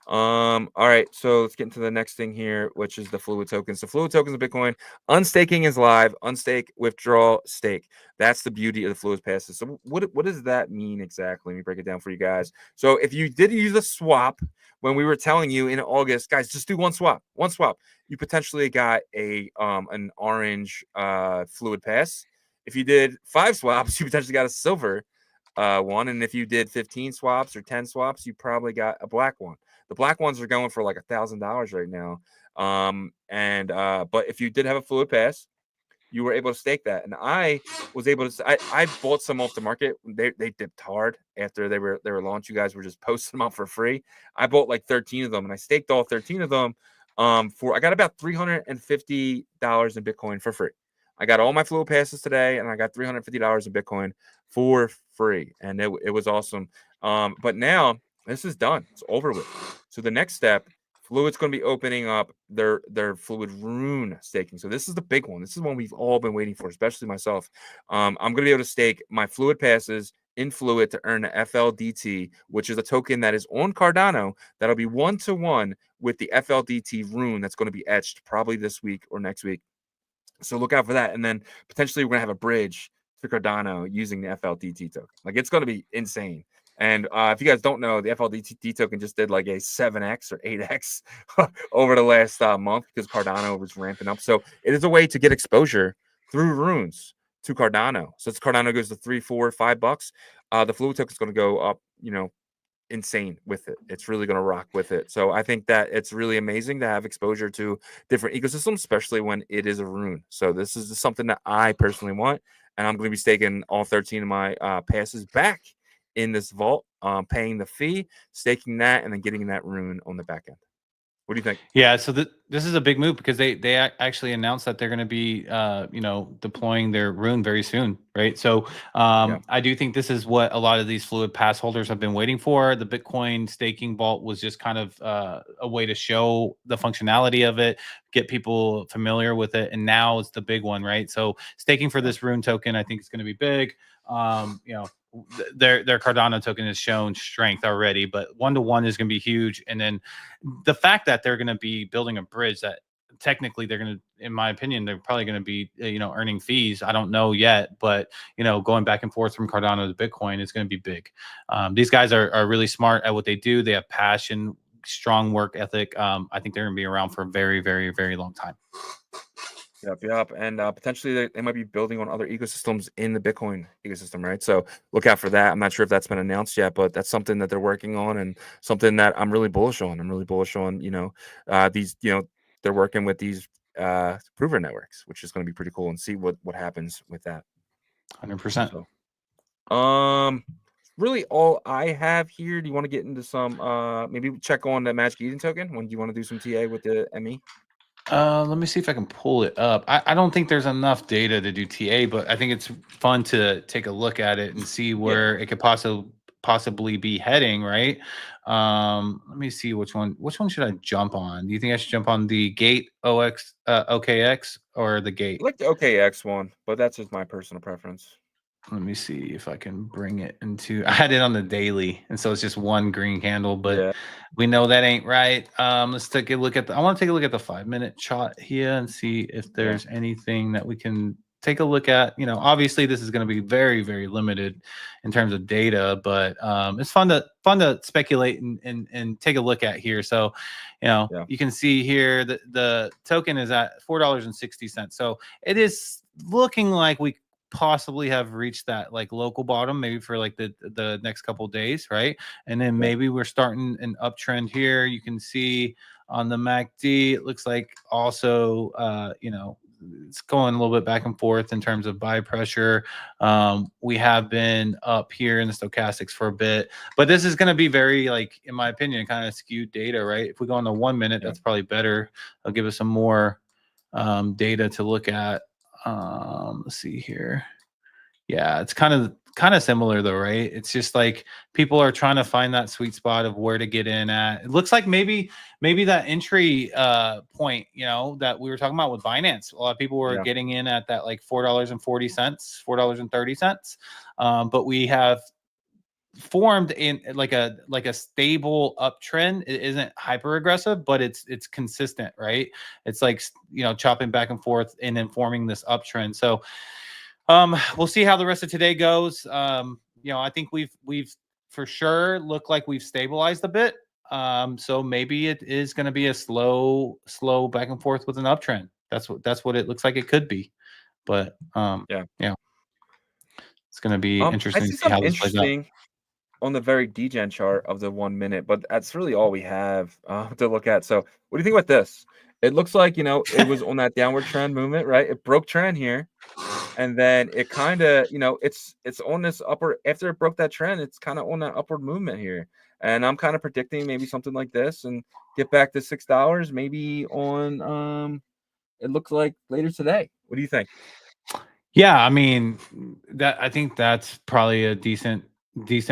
All right. So let's get into the next thing here, which is the fluid tokens. So fluid tokens of Bitcoin, unstaking is live. Unstake, withdraw, stake. That's the beauty of the fluid passes. So what does that mean exactly? Let me break it down for you guys. So if you did use a swap when we were telling you in August, guys, just do one swap. One swap. You potentially got an orange fluid pass. If you did 5 swaps, you potentially got a silver one. And if you did 15 swaps or 10 swaps, you probably got a black one. The black ones are going for like $1,000 right now. But if you did have a fluid pass, you were able to stake that. And I was able to, I bought some off the market. They dipped hard after they were launched. You guys were just posting them up for free. I bought like 13 of them, and I staked all 13 of them. I got about $350 in Bitcoin for free. I got all my fluid passes today, and I got $350 in Bitcoin for free, and it was awesome. But now this is done; it's over with. So the next step, Fluid's going to be opening up their Fluid Rune staking. So this is the big one. This is one we've all been waiting for, especially myself. I'm going to be able to stake my Fluid passes in Fluid to earn the FLDT, which is a token that is on Cardano that'll be 1-to-1 with the FLDT rune that's going to be etched probably this week or next week. So look out for that. And then potentially we're going to have a bridge to Cardano using the FLDT token. Like, it's going to be insane. And if you guys don't know, the FLDT token just did like a 7x or 8x over the last month because Cardano was ramping up. So it is a way to get exposure through runes to Cardano. So Cardano goes to $3, $4, $5. The Fluid token is going to go up, insane with it. It's really going to rock with it. So I think that it's really amazing to have exposure to different ecosystems, especially when it is a rune. So this is something that I personally want, and I'm going to be staking all 13 of my passes back in this vault, paying the fee, staking that, and then getting that rune on the back end. What do you think? Yeah, so this is a big move because they actually announced that they're going to be deploying their rune very soon, right? So I do think this is what a lot of these fluid pass holders have been waiting for. The Bitcoin staking vault was just kind of a way to show the functionality of it, get people familiar with it, and now it's the big one, right? So staking for this rune token, I think is going to be big. Their Cardano token has shown strength already, but 1-to-1 is going to be huge. And then the fact that they're going to be building a bridge that technically they're going to, in my opinion, they're probably going to be, earning fees. I don't know yet, but, going back and forth from Cardano to Bitcoin is going to be big. These guys are really smart at what they do. They have passion, strong work ethic. I think they're going to be around for a very, very, very long time. Yep. And potentially they might be building on other ecosystems in the Bitcoin ecosystem, right? So look out for that. I'm not sure if that's been announced yet, but that's something that they're working on and something that I'm really bullish on. I'm really bullish on, these, they're working with these prover networks, which is going to be pretty cool, and see what happens with that. 100%. So, really all I have here. Do you want to get into some maybe check on the magiceden token? When do you want to do some TA with the ME? Let me see if I can pull it up. I don't think there's enough data to do TA, but I think it's fun to take a look at it and see where it could possibly be heading, right? Let me see which one should I jump on? Do you think I should jump on the gate OKX or the I gate? like the OKX one, but that's just my personal preference. Let me see if I can bring it into. I had it on the daily, and so it's just one green candle, but Yeah. we know that ain't right. Let's take a look at I want to take a look at the 5-minute chart here and see if there's anything that we can take a look at. You know, obviously this is going to be very, very limited in terms of data, but it's fun to speculate and take a look at here. So, you know, you can see here that the token is at $4.60. So it is looking like we possibly have reached that like local bottom maybe for like the next couple days, right? And then maybe we're starting an uptrend here. You can see on the MACD it looks like also you know, it's going a little bit back and forth in terms of buy pressure. We have been up here in the stochastics for a bit, but this is going to be very, like, in my opinion, kind of skewed data, right? If we go on the 1 minute, that's probably better. I'll give us some more data to look at. Let's see here. Yeah, it's kind of similar though, right? It's just like people are trying to find that sweet spot of where to get in at. It looks like maybe that entry point, you know, that we were talking about with Binance. A lot of people were getting in at that like $4.40, $4.30. But we have formed in like a stable uptrend. It isn't hyper aggressive, but it's consistent, right? It's like, you know, chopping back and forth and then forming this uptrend. So we'll see how the rest of today goes. You know, I think we've for sure look like we've stabilized a bit. So maybe it is going to be a slow back and forth with an uptrend. That's what it looks like it could be. But yeah, it's going to be I interesting see to see how something this plays out. interesting on the very degen chart of the 1 minute, but that's really all we have to look at. So what do you think about this? It looks like, you know, it was on that downward trend movement, right? It broke trend here. And then it kind of, you know, it's on this upward, after it broke that trend, it's kind of on that upward movement here. And I'm kind of predicting maybe something like this and get back to $6 maybe on it looks like later today. What do you think? Yeah, I mean, I think that's probably a decent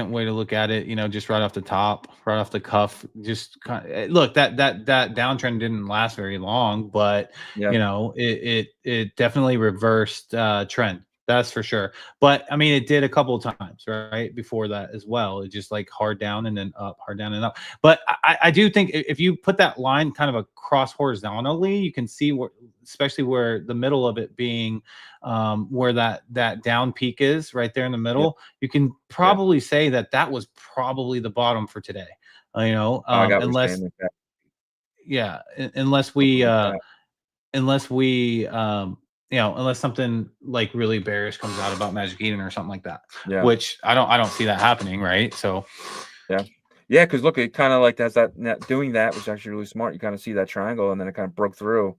way to look at it, you know, just right off the top, right off the cuff. Just look, that downtrend didn't last very long, but Yeah. you know, it definitely reversed trend. That's for sure. But I mean, it did a couple of times, right? Before that as well. It just like hard down and then up, hard down and up. But I do think if you put that line kind of across horizontally, you can see where, especially where the middle of it being where that down peak is right there in the middle, you can probably say that was probably the bottom for today. You know, I got what you're unless saying with that. unless we Something like that. unless we you know, unless something like really bearish comes out about magiceden or something like that, Yeah. which I don't see that happening, right? So Yeah, because look, it kind of like has that doing that, which is actually really smart. You kind of see that triangle, and then it kind of broke through.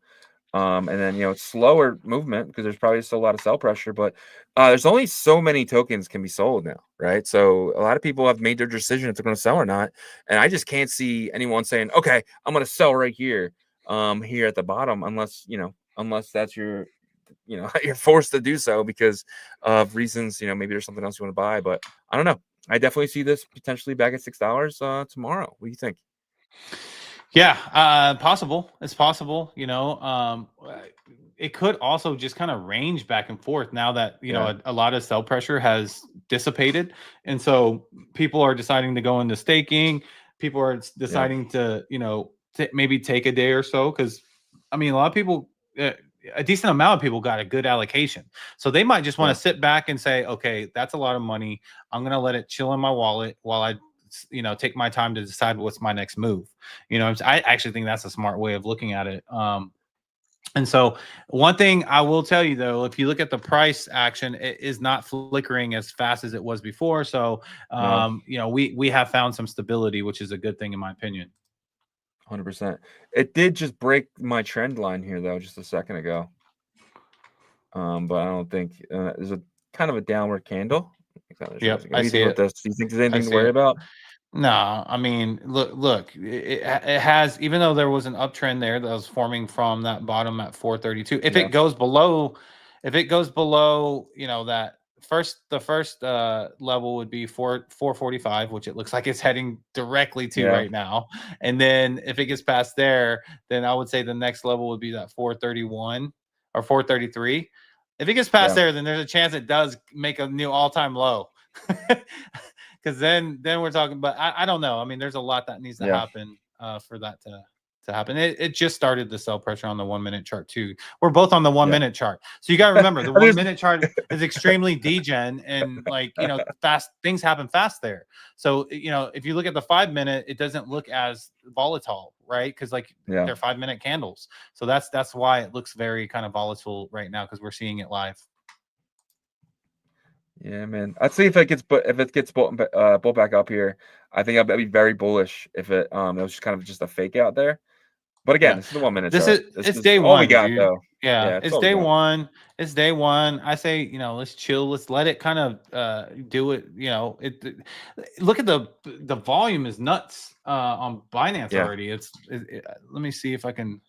And then, you know, it's slower movement because there's probably still a lot of sell pressure, but there's only so many tokens can be sold now, right? So a lot of people have made their decision if they're going to sell or not. And I just can't see anyone saying, okay, I'm going to sell right here, here at the bottom, unless, you know, unless that's your, you know, you're forced to do so because of reasons, you know, maybe there's something else you want to buy, but I don't know. I definitely see this potentially back at $6 tomorrow. What do you think? yeah, possible. It's possible, you know. It could also just kind of range back and forth now that, you know, a lot of sell pressure has dissipated. And so people are deciding to go into staking. People are deciding to, you know, maybe take a day or so. Cause I mean, a lot of people, a decent amount of people got a good allocation. So they might just want to sit back and say, okay, that's a lot of money. I'm going to let it chill in my wallet while I, you know, take my time to decide what's my next move. You know, I actually think that's a smart way of looking at it. And so one thing I will tell you though, if you look at the price action, it is not flickering as fast as it was before. So, you know, we have found some stability, which is a good thing in my opinion. 100%. It did just break my trend line here though, just a second ago. But I don't think there's a kind of a downward candle. Yep, What I do you see think about it. this? Do you think there's I anything to see worry it. about? No, I mean, look, it has, even though there was an uptrend there that was forming from that bottom at 432. If Yeah. it goes below, you know, the first level would be 445, which it looks like it's heading directly to Yeah. right now. And then if it gets past there, then I would say the next level would be that 431 or 433. If it gets past Yeah. there, then there's a chance it does make a new all-time low. Because then we're talking, but I don't know. I mean, there's a lot that needs to Yeah. happen for that to happen. It just started to sell pressure on the 1 minute chart too. We're both on the 1 Yeah. minute chart, so you got to remember the I 1 just- minute chart is extremely degen, and like, you know, fast things happen fast there. So, you know, if you look at the 5 minute, it doesn't look as volatile, right? Because like Yeah. they're 5 minute candles, so that's why it looks very kind of volatile right now, because we're seeing it live. Yeah, man. I'd see if it gets bought back up here. I think I'd be very bullish if it was just kind of just a fake out there. But again, Yeah. this is the 1 minute This chart. is This it's is day all we one, got, dude. though. Yeah, It's it's all we day got. one. It's day one. I say, you know, let's chill. Let's let it kind of do it. You know, look at the volume is nuts on Binance Yeah. already. Let me see if I can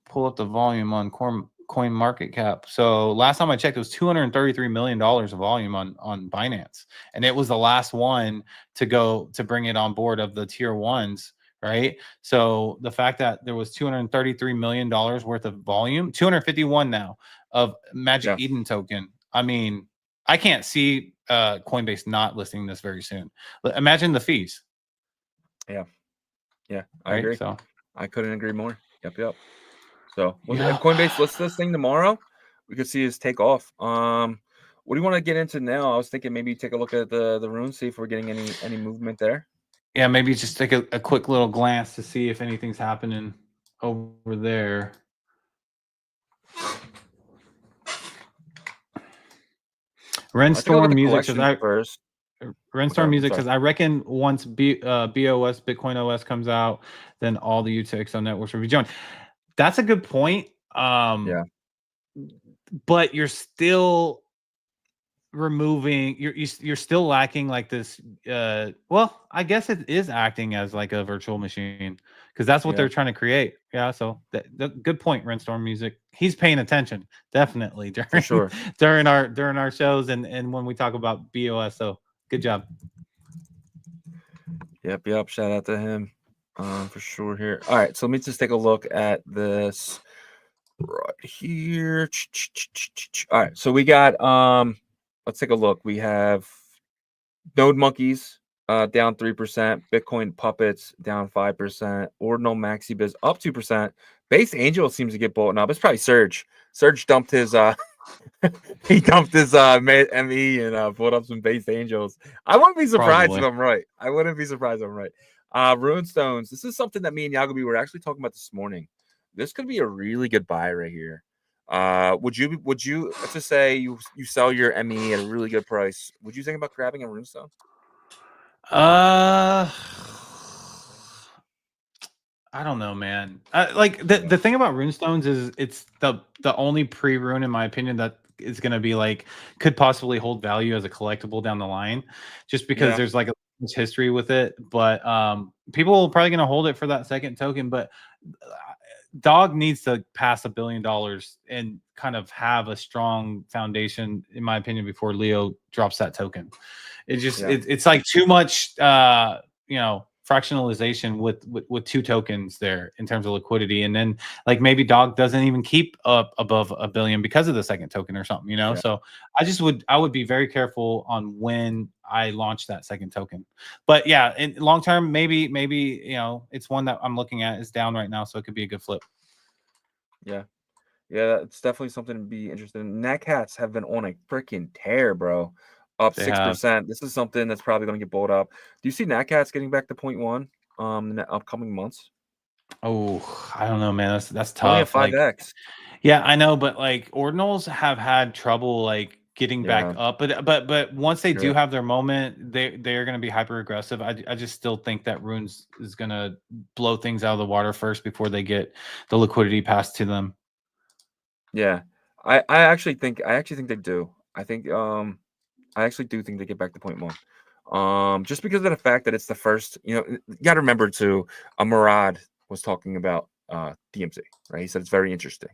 pull up the volume on coin market cap. So last time I checked, it was $233 million of volume on Binance, and it was the last one to bring it on board of the tier ones, right? So the fact that there was $233 million worth of volume, 251 now of magiceden token. I mean, I can't see Coinbase not listing this very soon. Imagine the fees. Yeah, I right? agree. So I couldn't agree more. Yep. So Yeah. if Coinbase lists this thing tomorrow, we could see his take off. What do you want to get into now? I was thinking maybe take a look at the runes, see if we're getting any movement there. Yeah, maybe just take a quick little glance to see if anything's happening over there. Rainstorm music says first. Rainstorm music says I reckon once BOS Bitcoin OS comes out, then all the UTXO networks will be joined. That's a good point. Yeah. But you're still removing you're still lacking like this well, I guess it is acting as like a virtual machine, because that's what they're trying to create. Yeah, so good point, Rainstorm music. He's paying attention definitely during For sure. during our shows and when we talk about BOS. So good job. Yep. Shout out to him for sure here. All right, so let me just take a look at this right here. All right, so we got let's take a look. We have Node Monkeys down 3%, Bitcoin Puppets down 5%, Ordinal Maxibiz up 2%. Base Angel seems to get bought up. It's probably Surge. Surge dumped his he dumped his ME and bought up some Base Angels. I wouldn't be surprised if I'm right. Runestones. This is something that me and Yagobi were actually talking about this morning. This could be a really good buy right here. Would you let's just say you sell your ME at a really good price? Would you think about grabbing a runestone? I don't know, man. Like the thing about runestones is it's the only pre-rune, in my opinion, that is going to be like could possibly hold value as a collectible down the line, just because there's like a history with it. But people are probably going to hold it for that second token. But Dog needs to pass $1 billion and kind of have a strong foundation, in my opinion, before Leo drops that token. It just it's like too much fractionalization with two tokens there in terms of liquidity, and then like maybe Dog doesn't even keep up above $1 billion because of the second token or something, you know. So I would be very careful on when I launch that second token. But yeah, in long term, maybe it's one that I'm looking at is down right now, so it could be a good flip. Yeah, it's definitely something to be interested in. Netcats have been on a freaking tear, bro. Up 6%. This is something that's probably going to get bought up. Do you see Netcats getting back to 0.1 in the upcoming months? Oh, I don't know, man. That's tough. Only a 5x. Yeah, I know, but like Ordinals have had trouble like getting back up, but once they do have their moment, they're going to be hyper aggressive. I just still think that Runes is going to blow things out of the water first before they get the liquidity passed to them. Yeah, I actually think they do. I actually do think they get back to 0.1. Just because of the fact that it's the first, you got to remember too, Murad was talking about DMC, right? He said it's very interesting.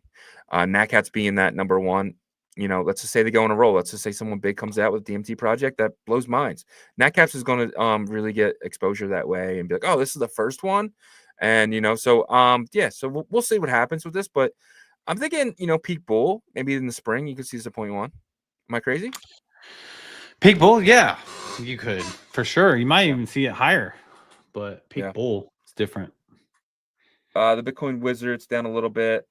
Natcats being that number one, let's just say they go on a roll. Let's just say someone big comes out with a DMT project that blows minds. Natcats is going to really get exposure that way and be like, oh, this is the first one. And, so we'll see what happens with this. But I'm thinking, peak bull, maybe in the spring, you could see this at 0.1. Am I crazy? Peak bull, yeah, you could for sure. You might even see it higher, but peak bull is different. The Bitcoin Wizards down a little bit.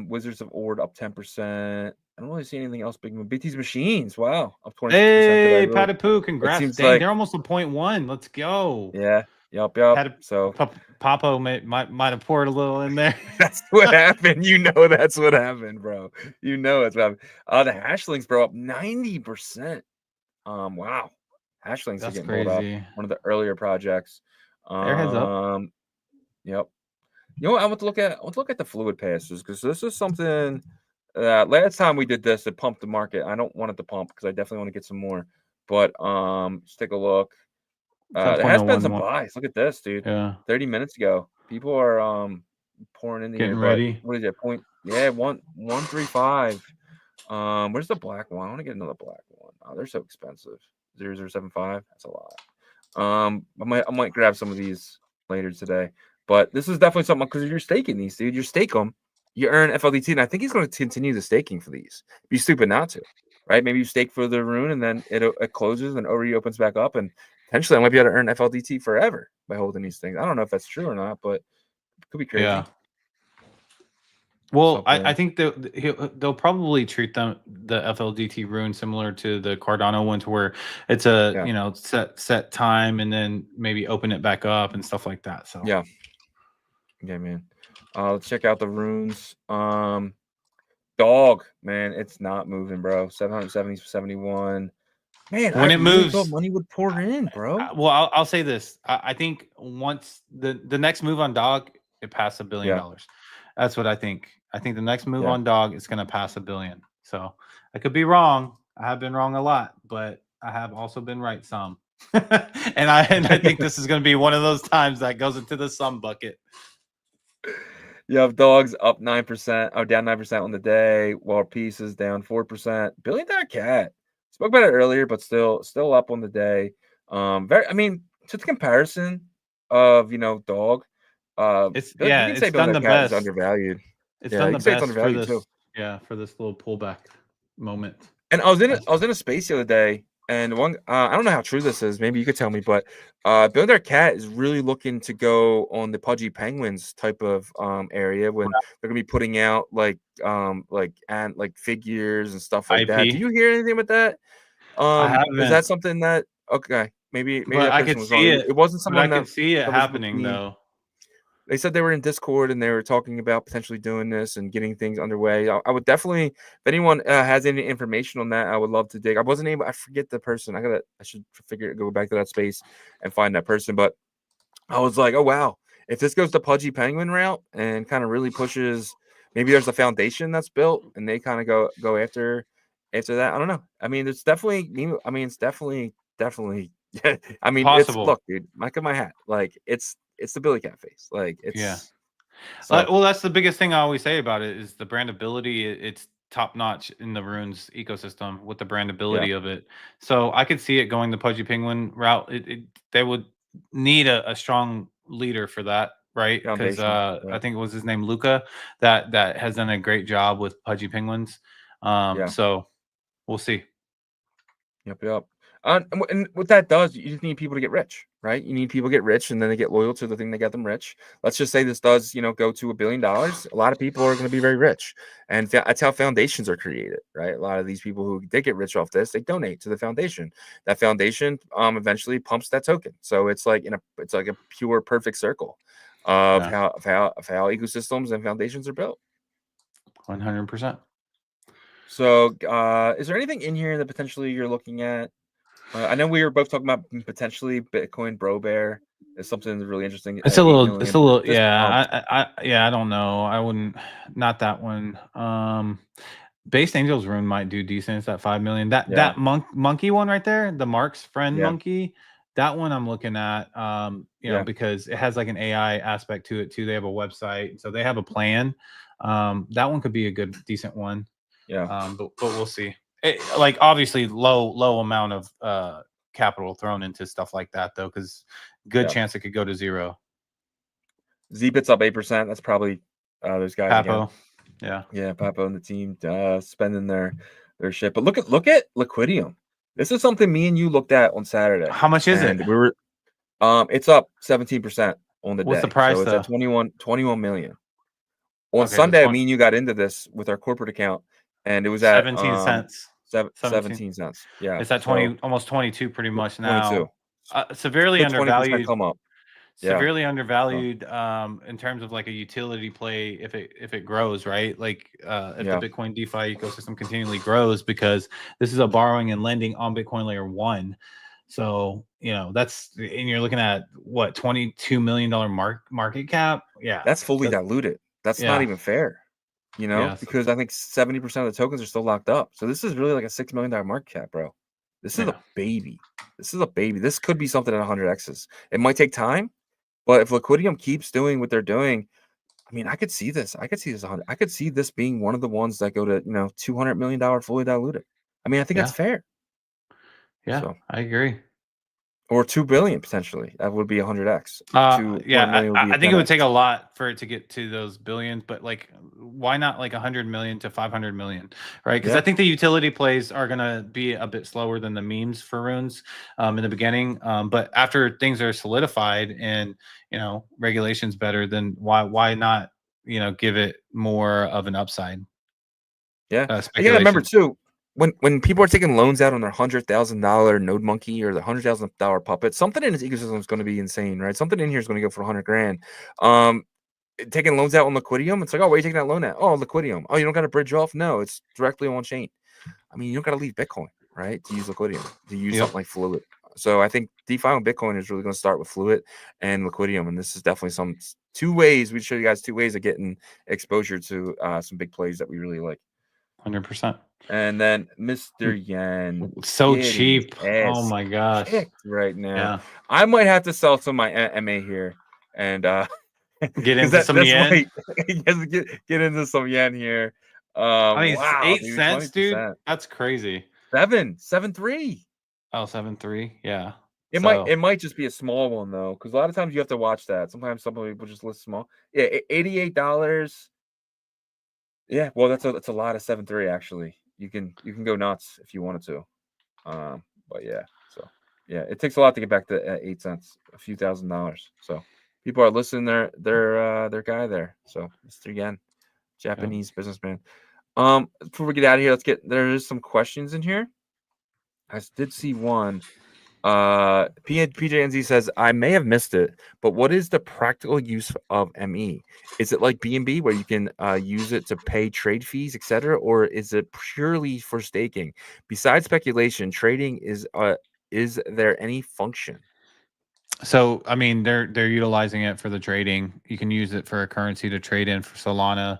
Wizards of Ord up 10%. I don't really see anything else big. BT's Machines, wow, up 26%. Hey, Patapoo, congrats! Seems Dang, like they're almost a 0.1. Let's go. Yeah, yep. So Papo might have poured a little in there. That's what happened. That's what happened, bro. That's what happened. The Hashlinks, bro, up 90%. Wow. Hashlinks are getting crazy. Up. One of the earlier projects. Airheads up. Yep. I want to look at the fluid passes because this is something. Last time we did this, it pumped the market. I don't want it to pump because I definitely want to get some more. But let's take a look. There has been some buys. Look at this, dude. Yeah. 30 minutes ago, people are pouring in Getting here. ready. What is it? 135. Where's the black one? I want to get another black one. Oh, they're so expensive. 0075. That's a lot. I might grab some of these later today. But this is definitely something because you're staking these, dude. You stake them, you earn FLDT, and I think he's going to continue the staking for these. Be stupid not to, right? Maybe you stake for the rune, and then it closes and reopens back up, and potentially I might be able to earn FLDT forever by holding these things. I don't know if that's true or not, but it could be crazy. Yeah. Well, I think they'll probably treat the FLDT rune similar to the Cardano one, to where it's a set time, and then maybe open it back up and stuff like that. So yeah, man. Let's check out the runes. Dog, man, it's not moving, bro. 770, 71. Man, when it moves, thought money would pour in, bro. Well, I'll say this. I think once the next move on Dog, it passed $1 billion. That's what I think. I think the next move on Dog is going to pass $1 billion. So I could be wrong. I have been wrong a lot, but I have also been right some. and I think this is going to be one of those times that goes into the some bucket. You have Dogs up 9%, or down 9% on the day, while Peace is down 4%. $1 billion cat. Spoke about it earlier, but still up on the day. To the comparison of Dog, it's done the best. Is undervalued. It's done the best for this. Too. Yeah, for this little pullback moment. And I was in a space the other day, and one I don't know how true this is. Maybe you could tell me, but Billion Cat is really looking to go on the Pudgy Penguins type of area when they're gonna be putting out like figures and stuff like that. Do you hear anything with that? I haven't. Is that something that maybe I could see it. It wasn't something I could see it happening though. They said they were in Discord and they were talking about potentially doing this and getting things underway. I would definitely, if anyone has any information on that, I would love to dig. I forget the person. I should go back to that space and find that person. But I was like, oh wow, if this goes the Pudgy Penguin route and kind of really pushes, maybe there's a foundation that's built and they kind of go after that. I don't know. It's definitely. It's definitely. Possible. Look, dude, mic in my hat. Like it's the Billy Cat face. Like it's well, that's the biggest thing I always say about it is the brandability. It's top notch in the runes ecosystem with the brandability of it. So I could see it going the Pudgy Penguin route. They would need a strong leader for that, right? Because I think it was his name Luca that has done a great job with Pudgy Penguins. So we'll see. Yep. And what that does, you just need people to get rich, right? You need people to get rich, and then they get loyal to the thing that got them rich. Let's just say this does, go to $1 billion. A lot of people are going to be very rich, and that's how foundations are created, right? A lot of these people who did get rich off this, they donate to the foundation. That foundation, eventually pumps that token. So it's like a pure perfect circle of how ecosystems and foundations are built. 100%. So, is there anything in here that potentially you're looking at? I know we were both talking about potentially Bitcoin Bro Bear is something that's really interesting. It's a little, yeah. I don't know. I wouldn't, not that one. Based Angels rune might do decent. It's at 5 million. Yeah. That monkey one right there, the Mark's friend Yeah. monkey, that one I'm looking at. You know, Yeah. because it has like an AI aspect to it too. They have a website, so they have a plan. That one could be a good, decent one. Yeah. But we'll see. Like obviously low amount of capital thrown into stuff like that though, because good Yeah. chance it could go to zero. Zbit's up 8%. That's probably those guys again. Papo. Yeah. Yeah, Papo and the team spending their shit. But look at Liquidium. This is something me and you looked at on Saturday. How much is and it? we were it's up 17% on the What's day. the price So it's though? at 21 million. On Okay, so Sunday, me and you got into this with our corporate account, and it was at 17 cents. 17 cents. Yeah, It's at 20, almost 22 pretty much now. 22. Severely Put 20% undervalued. come up. Yeah. Severely undervalued in terms of like a utility play if it grows, right? Like if Yeah. the Bitcoin DeFi ecosystem continually grows, because this is a borrowing and lending on Bitcoin layer 1. So, you know, that's, and you're looking at what, $22 million market cap. Yeah, That's fully diluted. That's not even fair, you know, Yeah, so- because I think 70% of the tokens are still locked up. So this is really like a $6 million market cap, bro. This is a baby. This is a baby. This could be something at 100x's. It might take time, but if Liquidium keeps doing what they're doing, I mean, I could see this. I could see this 100. I could see this being one of the ones that go to, you know, $200 million fully diluted. I mean, I think that's fair. Yeah, So, I agree. or 2 billion potentially. That would be 100x. Yeah, I think it would take a lot for it to get to those billions, but like, why not like 100 million to 500 million, right? Because I think the utility plays are gonna be a bit slower than the memes for runes in the beginning, but after things are solidified and, you know, regulations better, then why not, you know, give it more of an upside? Yeah, you gotta remember too, when people are taking loans out on their $100,000 node monkey or the $100,000 puppet, something in this ecosystem is going to be insane, right? Something in here is going to go for 100 grand. Taking loans out on Liquidium, it's like, oh, where are you taking that loan at? Oh, Liquidium. Oh, you don't got to bridge off? No, it's directly on chain. I mean, you don't got to leave Bitcoin, right, to use Liquidium, to use something like Fluid. So I think DeFi on Bitcoin is really going to start with Fluid and Liquidium, and this is definitely two ways. We show you guys two ways of getting exposure to some big plays that we really like. 100%. And then Mr. Yen, so cheap. Oh my gosh, right now. Yeah. I might have to sell some of my MA here and get into some yen. Get into some yen here. I mean, wow, 8 cents, 20%. Dude. That's crazy. 7.3. Oh, 7.3. Yeah. It might just be a small one though, because a lot of times you have to watch that. Sometimes some people just list small. Yeah, $88. Yeah, well, that's a lot of 7.3 actually. You can go nuts if you wanted to. But yeah, so yeah, it takes a lot to get back to 8 cents, a few $1,000s. So people are listening their guy there. So Mr. Yen, Japanese businessman. Before we get out of here, there is some questions in here. I did see one. PJNZ says, I may have missed it, but what is the practical use of ME? Is it like BNB where you can use it to pay trade fees, etc., or is it purely for staking? Besides speculation, trading is there any function? So, I mean, they're utilizing it for the trading. You can use it for a currency to trade in for Solana,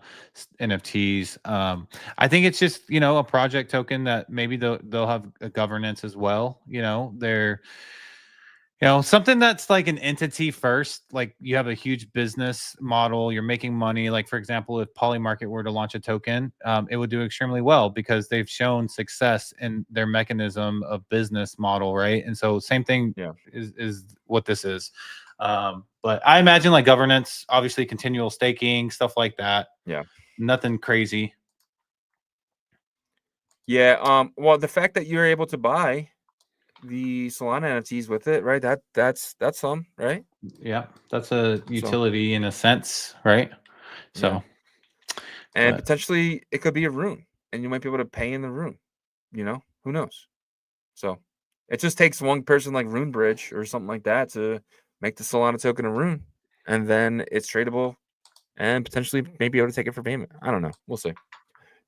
NFTs. I think it's just, you know, a project token that maybe they'll have a governance as well. You know, they're, you know, something that's like an entity first, like you have a huge business model, you're making money. Like, for example, if Polymarket were to launch a token, it would do extremely well because they've shown success in their mechanism of business model, right? And so same thing is what this is. But I imagine like governance, obviously continual staking, stuff like that. Yeah. Nothing crazy. Yeah. Well, the fact that you're able to buy the Solana NFTs with it, right? That's some, right? Yeah, that's a utility in a sense, right? So, and potentially it could be a rune, and you might be able to pay in the rune. You know, who knows? So it just takes one person like RuneBridge or something like that to make the Solana token a rune, and then it's tradable, and potentially maybe able to take it for payment. I don't know. We'll see.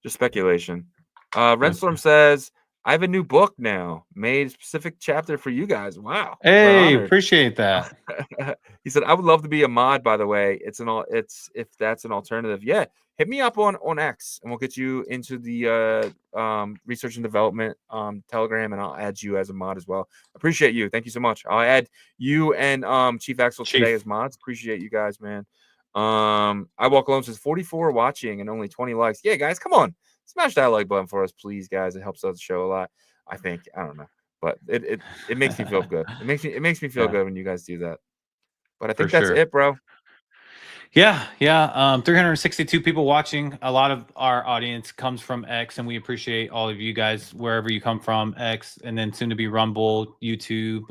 Just speculation. Renstorm says, I have a new book now, made a specific chapter for you guys. Wow. Hey, appreciate that. He said, I would love to be a mod, by the way. If that's an alternative. Yeah. hit me up on X, and we'll get you into the research and development Telegram, and I'll add you as a mod as well. Appreciate you. Thank you so much. I'll add you and Chief Axel today as mods. Appreciate you guys, man. I Walk Alone says 44 watching and only 20 likes. Yeah, guys, come on. Smash that like button for us, please, guys. It helps out the show a lot. I think. I don't know. But it makes me feel good. It makes me feel good when you guys do that. But I think that's it, bro. Yeah. 362 people watching. A lot of our audience comes from X, and we appreciate all of you guys wherever you come from. X, and then soon to be Rumble, YouTube,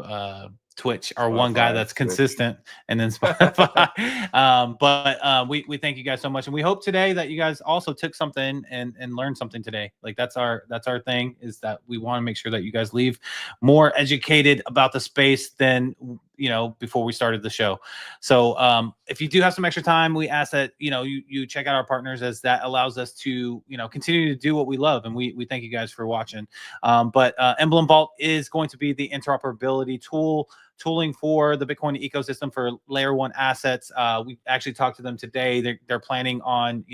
Twitch, our one guy that's consistent, and then Spotify. But we thank you guys so much, and we hope today that you guys also took something and learned something today. Like that's our thing, is that we want to make sure that you guys leave more educated about the space than before we started the show. So if you do have some extra time, we ask that you check out our partners, as that allows us to continue to do what we love, and we thank you guys for watching. But Emblem Vault is going to be the interoperability tooling for the Bitcoin ecosystem for layer 1 assets. We actually talked to them today. They're planning on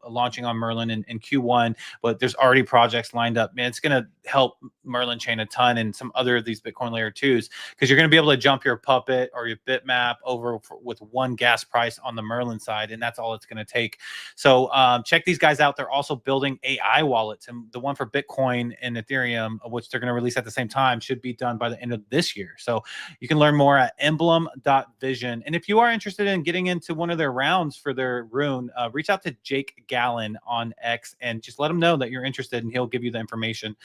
launching on Merlin in Q1, but there's already projects lined up. Man, it's going to help Merlin chain a ton, and some other of these Bitcoin layer 2s, because you're going to be able to jump your Puppet or your Bitmap over with one gas price on the Merlin side, and that's all it's going to take. So check these guys out. They're also building AI wallets, and the one for Bitcoin and Ethereum, which they're going to release at the same time, should be done by the end of this year. So you can learn more at emblem.vision. And if you are interested in getting into one of their rounds for their rune, reach out to Jake Gallen on X and just let him know that you're interested, and he'll give you the information.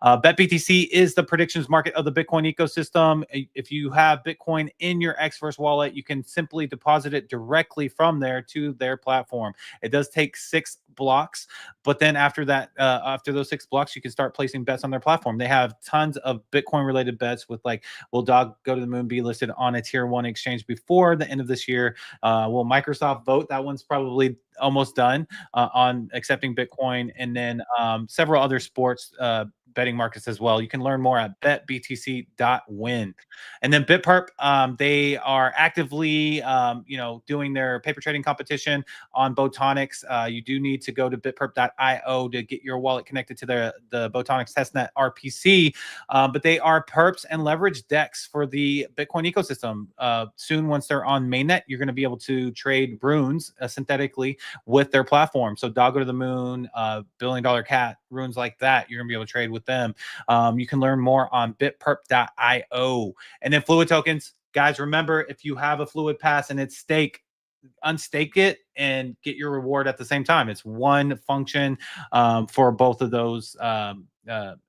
BetBTC is the predictions market of the Bitcoin ecosystem. If you have Bitcoin in your Xverse wallet, you can simply deposit it directly from there to their platform. It does take 6 blocks, but then after that, after those 6 blocks, you can start placing bets on their platform. They have tons of Bitcoin related bets with like, will Dog go to the moon be listed on a tier 1 exchange before the end of this year? Will Microsoft vote? That one's probably almost done on accepting Bitcoin, and then several other sports betting markets as well. You can learn more at betbtc.win. And then BitPerp, they are actively doing their paper trading competition on Botonics. You do need to go to bitperp.io to get your wallet connected to the Botonics testnet RPC, but they are perps and leverage decks for the Bitcoin ecosystem. Soon, once they're on mainnet, you're going to be able to trade runes synthetically with their platform. So Doggo to the Moon, $1 billion cat, runes like that, you're going to be able to trade with them. You can learn more on bitperp.io. And then Fluid tokens, guys, remember, if you have a Fluid pass and it's stake, unstake it and get your reward at the same time. It's one function for both of those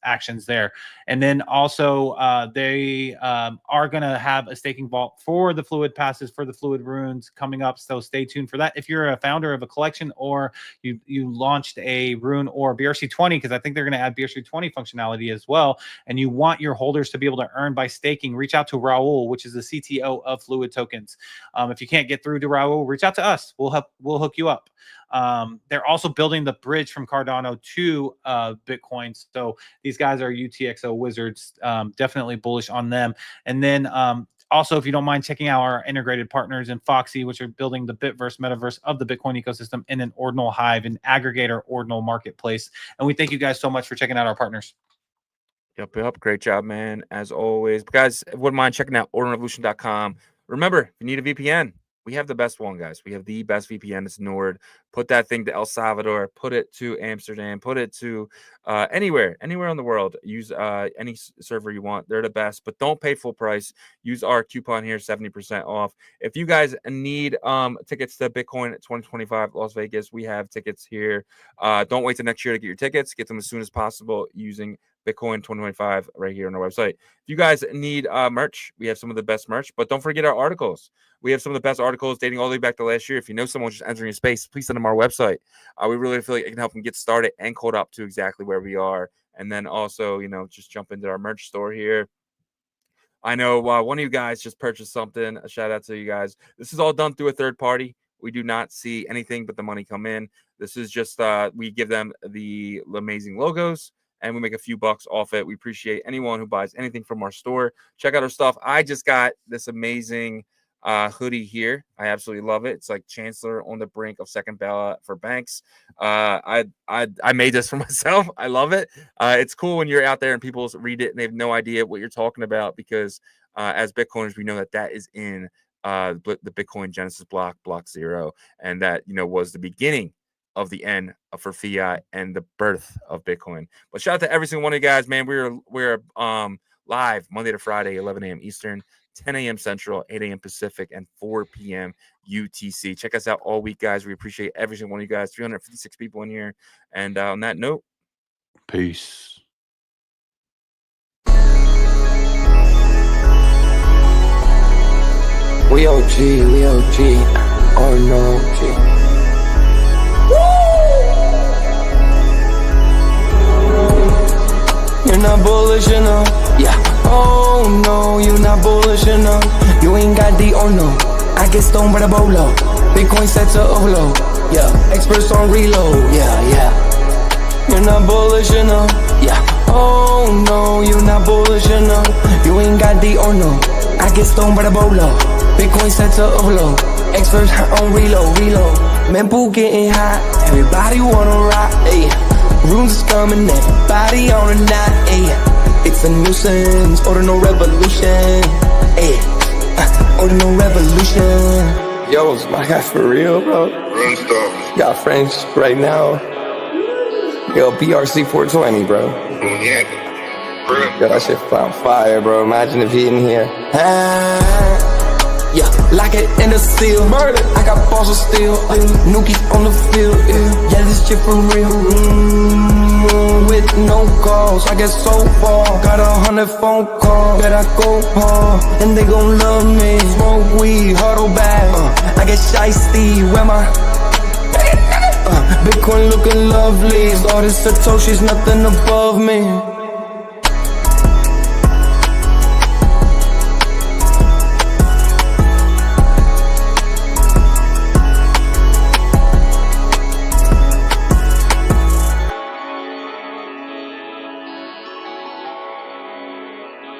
actions there. And then also they are going to have a staking vault for the Fluid passes, for the Fluid runes coming up, so stay tuned for that. If you're a founder of a collection, or you launched a rune or BRC20, because I think they're going to add BRC20 functionality as well, and you want your holders to be able to earn by staking, reach out to Raul, which is the CTO of Fluid tokens. If you can't get through to Raul, reach out to us. We'll hook you up. They're also building the bridge from Cardano to Bitcoin. So these guys are UTXO wizards. Definitely bullish on them. And then also, if you don't mind checking out our integrated partners in Foxy, which are building the Bitverse metaverse of the Bitcoin ecosystem, and an Ordinal Hive, an aggregator Ordinal marketplace. And we thank you guys so much for checking out our partners. Yep. Great job, man. As always. But guys, if you wouldn't mind checking out ordinalrevolution.com. Remember, if you need a VPN, we have the best one, guys. We have the best VPN. It's Nord. Put that thing to El Salvador. Put it to Amsterdam. Put it to anywhere in the world. Use any server you want. They're the best, but don't pay full price. Use our coupon here, 70% off. If you guys need tickets to Bitcoin 2025 Las Vegas, we have tickets here. Don't wait till next year to get your tickets. Get them as soon as possible using Bitcoin 2025 right here on our website. If you guys need merch, we have some of the best merch, but don't forget our articles. We have some of the best articles dating all the way back to last year. If you know someone just entering a space, please send them our website. We really feel like it can help them get started and code up to exactly where we are. And then also, just jump into our merch store here. I know one of you guys just purchased something. A shout out to you guys. This is all done through a third party. We do not see anything but the money come in. This is just we give them the amazing logos, and we make a few bucks off it. We appreciate anyone who buys anything from our store. Check out our stuff. I just got this amazing hoodie here. I absolutely love it. It's like Chancellor on the brink of second bailout for banks. I made this for myself. I love it. It's cool when you're out there and people read it and they have no idea what you're talking about, because as Bitcoiners, we know that is in the Bitcoin Genesis block 0, and that was the beginning of the end for fiat and the birth of Bitcoin. But shout out to every single one of you guys, man. We're live Monday to Friday, 11 a.m. Eastern, 10 a.m. Central, 8 a.m. Pacific, and 4 p.m. UTC. Check us out all week, guys. We appreciate every single one of you guys. 356 people in here. And on that note, peace. We OG, or no OG. You're not bullish enough, yeah. Oh no, you're not bullish enough. You ain't got the oh no. I get stoned by the bolo. Bitcoin set to overload, yeah. Experts on reload, yeah. You're not bullish enough, yeah. Oh no, you're not bullish enough. You ain't got the oh no. I get stoned by the bolo. Bitcoin set to overload. Experts on reload. Mempool getting hot. Everybody wanna rock, ayy. Rooms is coming, everybody on a knot, ayy. It's a nuisance, Ordinal Revolution, ayy. Ordinal Revolution. Yo, it's my guy for real, bro. Got friends right now. Yo, BRC 420, bro. Yo, that shit on fire, bro. Imagine if he in here. Yeah, like it in the seal. Murder. I got balls of steel. Nookie on the field. Yeah, this shit for real. With no calls, I get so far. Got 100 phone calls that I go hard, and they gon' love me. Smoke weed, huddle back. I get shiesty. Where my Bitcoin looking lovely. All this Satoshi's nothing above me.